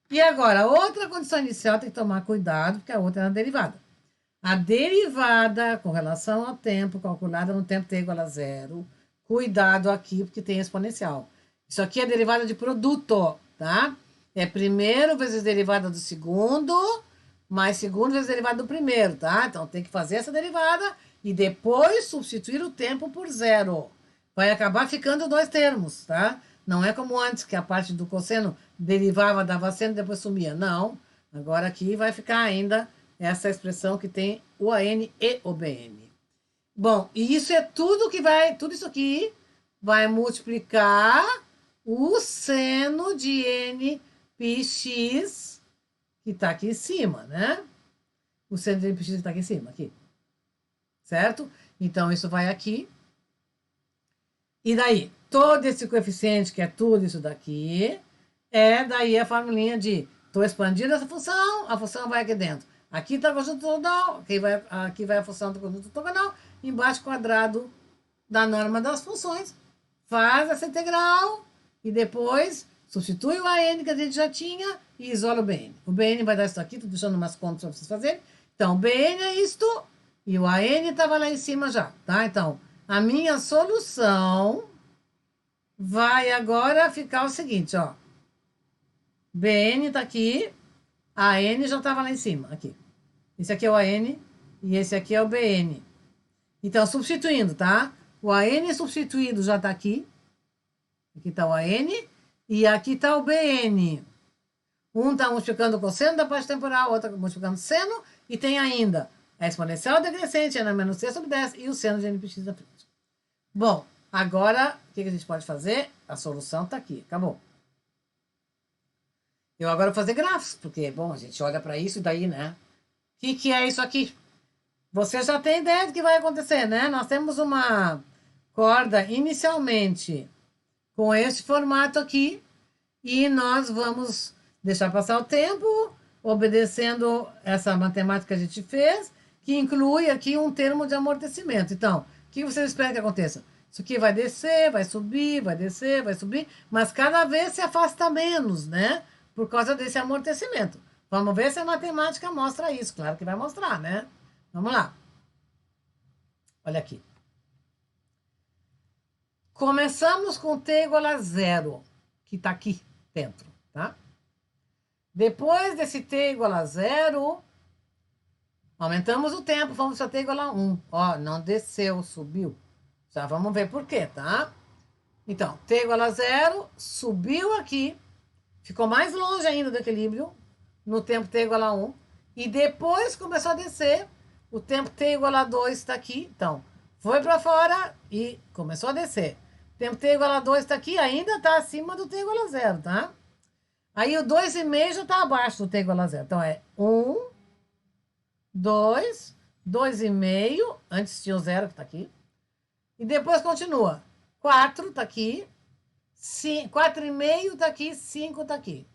Speaker 1: E agora, outra condição inicial tem que tomar cuidado, porque a outra é a derivada. A derivada com relação ao tempo, calculada no tempo t igual a 0. Cuidado aqui, porque tem exponencial. Isso aqui é derivada de produto, tá? É primeiro vezes derivada do segundo, mais segundo vezes derivada do primeiro, tá? Então, tem que fazer essa derivada e depois substituir o tempo por zero. Vai acabar ficando dois termos, tá? Não é como antes, que a parte do cosseno derivava, dava seno e depois sumia. Não. Agora aqui vai ficar ainda essa expressão que tem o AN e o BN. Bom, e isso é tudo que vai, tudo isso aqui vai multiplicar o seno de nπx que está aqui em cima, né? O seno de nπx está aqui em cima, aqui. Certo? Então, isso vai aqui. E daí, todo esse coeficiente, que é tudo isso daqui, é daí a formulinha de estou expandindo essa função, a função vai aqui dentro. Aqui está o conjunto ortogonal, aqui vai a função do conjunto ortogonal, embaixo quadrado da norma das funções, faz essa integral e depois substitui o AN que a gente já tinha e isola o BN. O BN vai dar isso aqui, estou deixando umas contas para vocês fazerem. Então, o BN é isto e o AN estava lá em cima já, tá? Então, a minha solução vai agora ficar o seguinte, ó. BN está aqui, AN já estava lá em cima, aqui. Esse aqui é o AN e esse aqui é o BN. Então, substituindo, tá? O AN substituído já está aqui. Aqui está o AN e aqui está o BN. Um está multiplicando o cosseno da parte temporal, outro multiplicando o seno, e tem ainda a exponencial decrescente, n menos c sobre 10, e o seno de nπx da frente. Bom, agora, o que a gente pode fazer? A solução está aqui, acabou. Eu agora vou fazer grafos, porque, bom, a gente olha para isso e daí, né? O que é isso aqui? Você já tem ideia do que vai acontecer, né? Nós temos uma corda inicialmente com esse formato aqui e nós vamos deixar passar o tempo obedecendo essa matemática que a gente fez, que inclui aqui um termo de amortecimento. Então, o que vocês esperam que aconteça? Isso aqui vai descer, vai subir, vai descer, vai subir, mas cada vez se afasta menos, né? Por causa desse amortecimento. Vamos ver se a matemática mostra isso. Claro que vai mostrar, né? Vamos lá. Olha aqui. Começamos com t igual a zero, que está aqui dentro, tá? Depois desse t igual a zero, aumentamos o tempo, vamos para t igual a 1. Ó, não desceu, subiu. Já vamos ver por quê, tá? Então, t igual a zero, subiu aqui, ficou mais longe ainda do equilíbrio, no tempo t igual a 1, e depois começou a descer, o tempo t igual a 2 está aqui, então, foi para fora e começou a descer. O tempo t igual a 2 está aqui, ainda está acima do t igual a 0, tá? Aí o 2,5 já está abaixo do t igual a 0. Então, é 1, 2, 2,5, antes tinha o 0 que está aqui, e depois continua. 4 está aqui, 4,5 está aqui, 5 está aqui.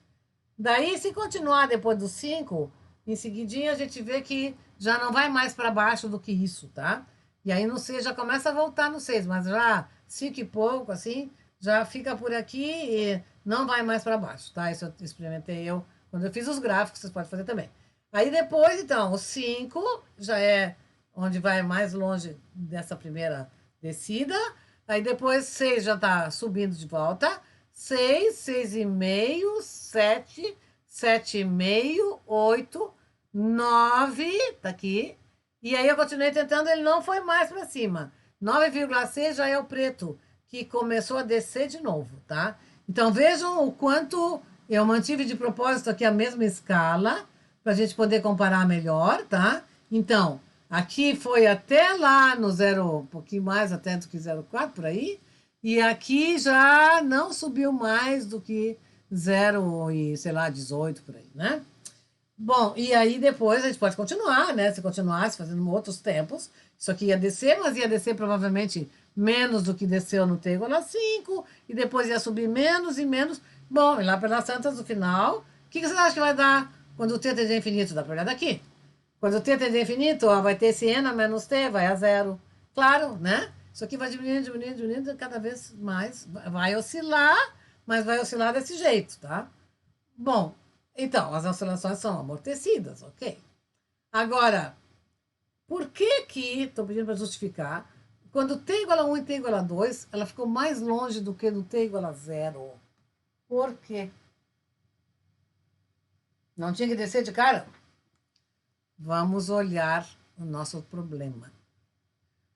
Speaker 1: Daí, se continuar depois do 5, em seguidinha a gente vê que já não vai mais para baixo do que isso, tá? E aí no 6 já começa a voltar no 6, mas já 5 e pouco, assim, já fica por aqui e não vai mais para baixo, tá? Isso eu experimentei eu quando eu fiz os gráficos, vocês podem fazer também. Aí depois, então, o 5 já é onde vai mais longe dessa primeira descida. Aí depois 6 já está subindo de volta. 6, 6,5, 7, 7,5, 8, 9, tá aqui. E aí eu continuei tentando, ele não foi mais para cima. 9,6 já é o preto, que começou a descer de novo, tá? Então vejam o quanto eu mantive de propósito aqui a mesma escala, para a gente poder comparar melhor, tá? Então, aqui foi até lá no 0, um pouquinho mais até do que 0,4 por aí. E aqui já não subiu mais do que 0 e, sei lá, 18 por aí, né? Bom, e aí depois a gente pode continuar, né? Se continuasse fazendo outros tempos, isso aqui ia descer, mas ia descer provavelmente menos do que desceu no t igual a 5, e depois ia subir menos e menos. Bom, e lá pelas tantas, no final, o que vocês acham que vai dar quando o t tende a infinito? Dá para olhar daqui. Quando o t tende a infinito, ó, vai ter esse n menos t, vai a zero. Claro, né? Isso aqui vai diminuindo, diminuindo, diminuindo, cada vez mais vai oscilar, mas vai oscilar desse jeito, tá? Bom, então, as oscilações são amortecidas, ok? Agora, por que estou pedindo para justificar, quando t igual a 1 e t igual a 2, ela ficou mais longe do que no t igual a 0? Por quê? Não tinha que descer de cara? Vamos olhar o nosso problema.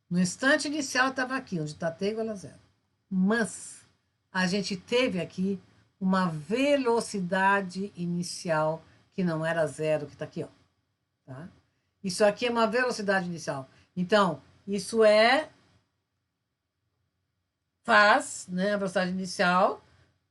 Speaker 1: No instante inicial estava aqui, onde está t igual a zero. Mas a gente teve aqui uma velocidade inicial que não era zero, que está aqui, ó. Tá? Isso aqui é uma velocidade inicial. Então, isso faz, né, a velocidade inicial,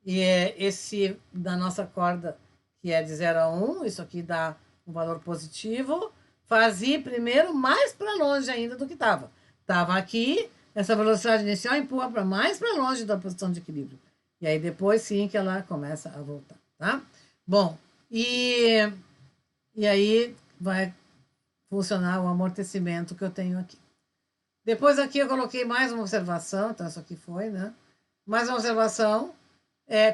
Speaker 1: e esse da nossa corda, que é de 0 a 1, isso aqui dá um valor positivo, faz ir primeiro mais para longe ainda do que estava. Estava aqui, essa velocidade inicial empurra para mais para longe da posição de equilíbrio. E aí depois sim que ela começa a voltar, tá? Bom, e aí vai funcionar o amortecimento que eu tenho aqui. Depois aqui eu coloquei mais uma observação, então isso aqui foi, né? Mais uma observação.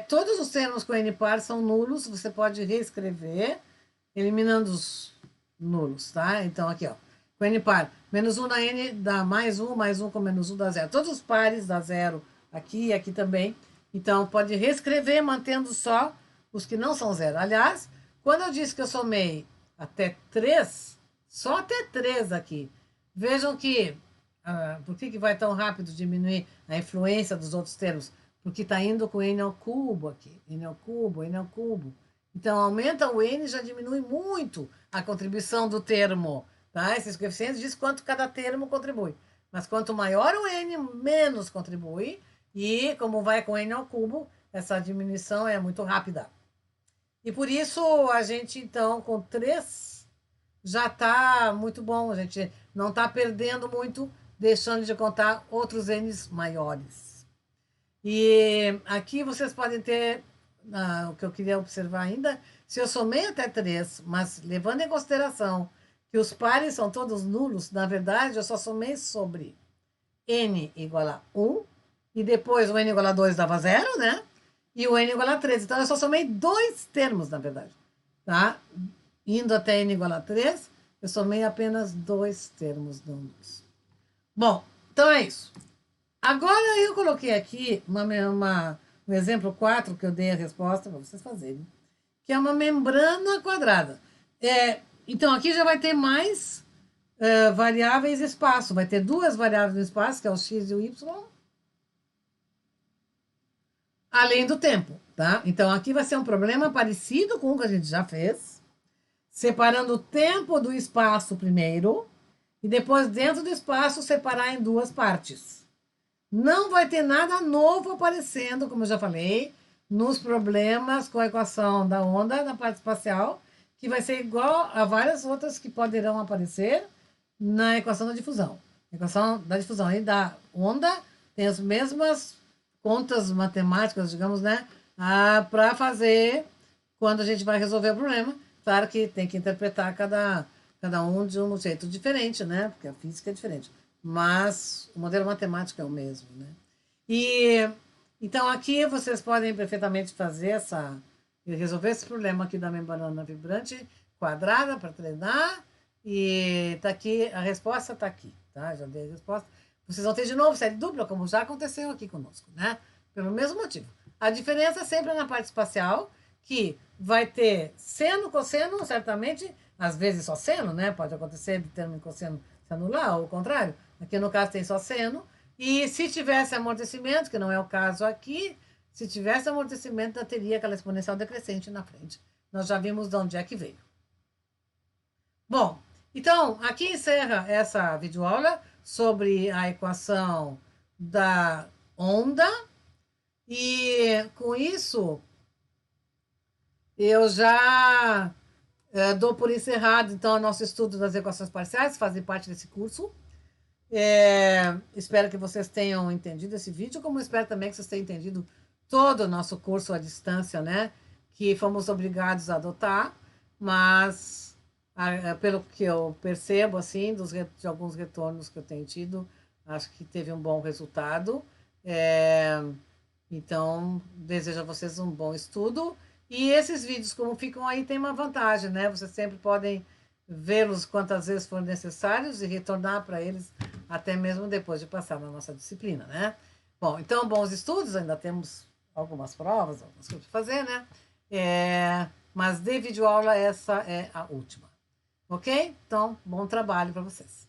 Speaker 1: Todos os termos com N par são nulos, você pode reescrever, eliminando os nulos, tá? Então aqui, ó, com N par, menos 1 na N dá mais 1 com menos 1 dá 0. Todos os pares dá 0 aqui e aqui também. Então pode reescrever mantendo só os que não são 0. Aliás, quando eu disse que eu somei até 3, só até 3 aqui. Vejam que, por que vai tão rápido diminuir a influência dos outros termos? Porque está indo com N ao cubo aqui. N ao cubo, N ao cubo. Então, aumenta o N, já diminui muito a contribuição do termo. Tá? Esses coeficientes dizem quanto cada termo contribui. Mas quanto maior o N, menos contribui. E como vai com N ao cubo, essa diminuição é muito rápida. E por isso, a gente, então, com 3, já está muito bom. A gente não está perdendo muito, deixando de contar outros N's maiores. E aqui vocês podem ter, o que eu queria observar ainda, se eu somei até 3, mas levando em consideração que os pares são todos nulos, na verdade eu só somei sobre N igual a 1, e depois o N igual a 2 dava 0, né? E o N igual a 3. Então eu só somei 2 termos, na verdade. Tá? Indo até N igual a 3, eu somei apenas 2 termos nulos. Bom, então é isso. Agora eu coloquei aqui um exemplo 4 que eu dei a resposta para vocês fazerem, que é uma membrana quadrada. Então aqui já vai ter mais variáveis espaço. Vai ter 2 variáveis no espaço, que é o x e o y, além do tempo, tá? Então aqui vai ser um problema parecido com o que a gente já fez, separando o tempo do espaço primeiro, e depois dentro do espaço separar em 2 partes. Não vai ter nada novo aparecendo, como eu já falei, nos problemas com a equação da onda na parte espacial, que vai ser igual a várias outras que poderão aparecer na equação da difusão. A equação da difusão e da onda tem as mesmas contas matemáticas, digamos, né, para fazer quando a gente vai resolver o problema. Claro que tem que interpretar cada um de um jeito diferente, né, porque a física é diferente. Mas o modelo matemático é o mesmo, né? E então aqui vocês podem perfeitamente fazer resolver esse problema aqui da membrana vibrante quadrada para treinar. E tá aqui, a resposta tá aqui, tá? Já dei a resposta. Vocês vão ter de novo série dupla, como já aconteceu aqui conosco, né? Pelo mesmo motivo. A diferença sempre é na parte espacial, que vai ter seno, cosseno, certamente, às vezes só seno, né? Pode acontecer de termo em cosseno se anular, ou o contrário. Aqui no caso tem só seno. E se tivesse amortecimento, que não é o caso aqui, se tivesse amortecimento, já teria aquela exponencial decrescente na frente. Nós já vimos de onde é que veio. Bom, então, aqui encerra essa videoaula sobre a equação da onda. E com isso, eu já dou por encerrado, então, o nosso estudo das equações parciais, que fazem parte desse curso. Espero que vocês tenham entendido esse vídeo, como espero também que vocês tenham entendido todo o nosso curso à distância, né? Que fomos obrigados a adotar, mas pelo que eu percebo, assim, de alguns retornos que eu tenho tido, acho que teve um bom resultado. Então, desejo a vocês um bom estudo. E esses vídeos, como ficam aí, tem uma vantagem, né? Vocês sempre podem vê-los quantas vezes for necessários e retornar para eles até mesmo depois de passar na nossa disciplina, né? Bom, então, bons estudos, ainda temos algumas provas, algumas coisas para fazer, né? Mas de videoaula, essa é a última. Ok? Então, bom trabalho para vocês.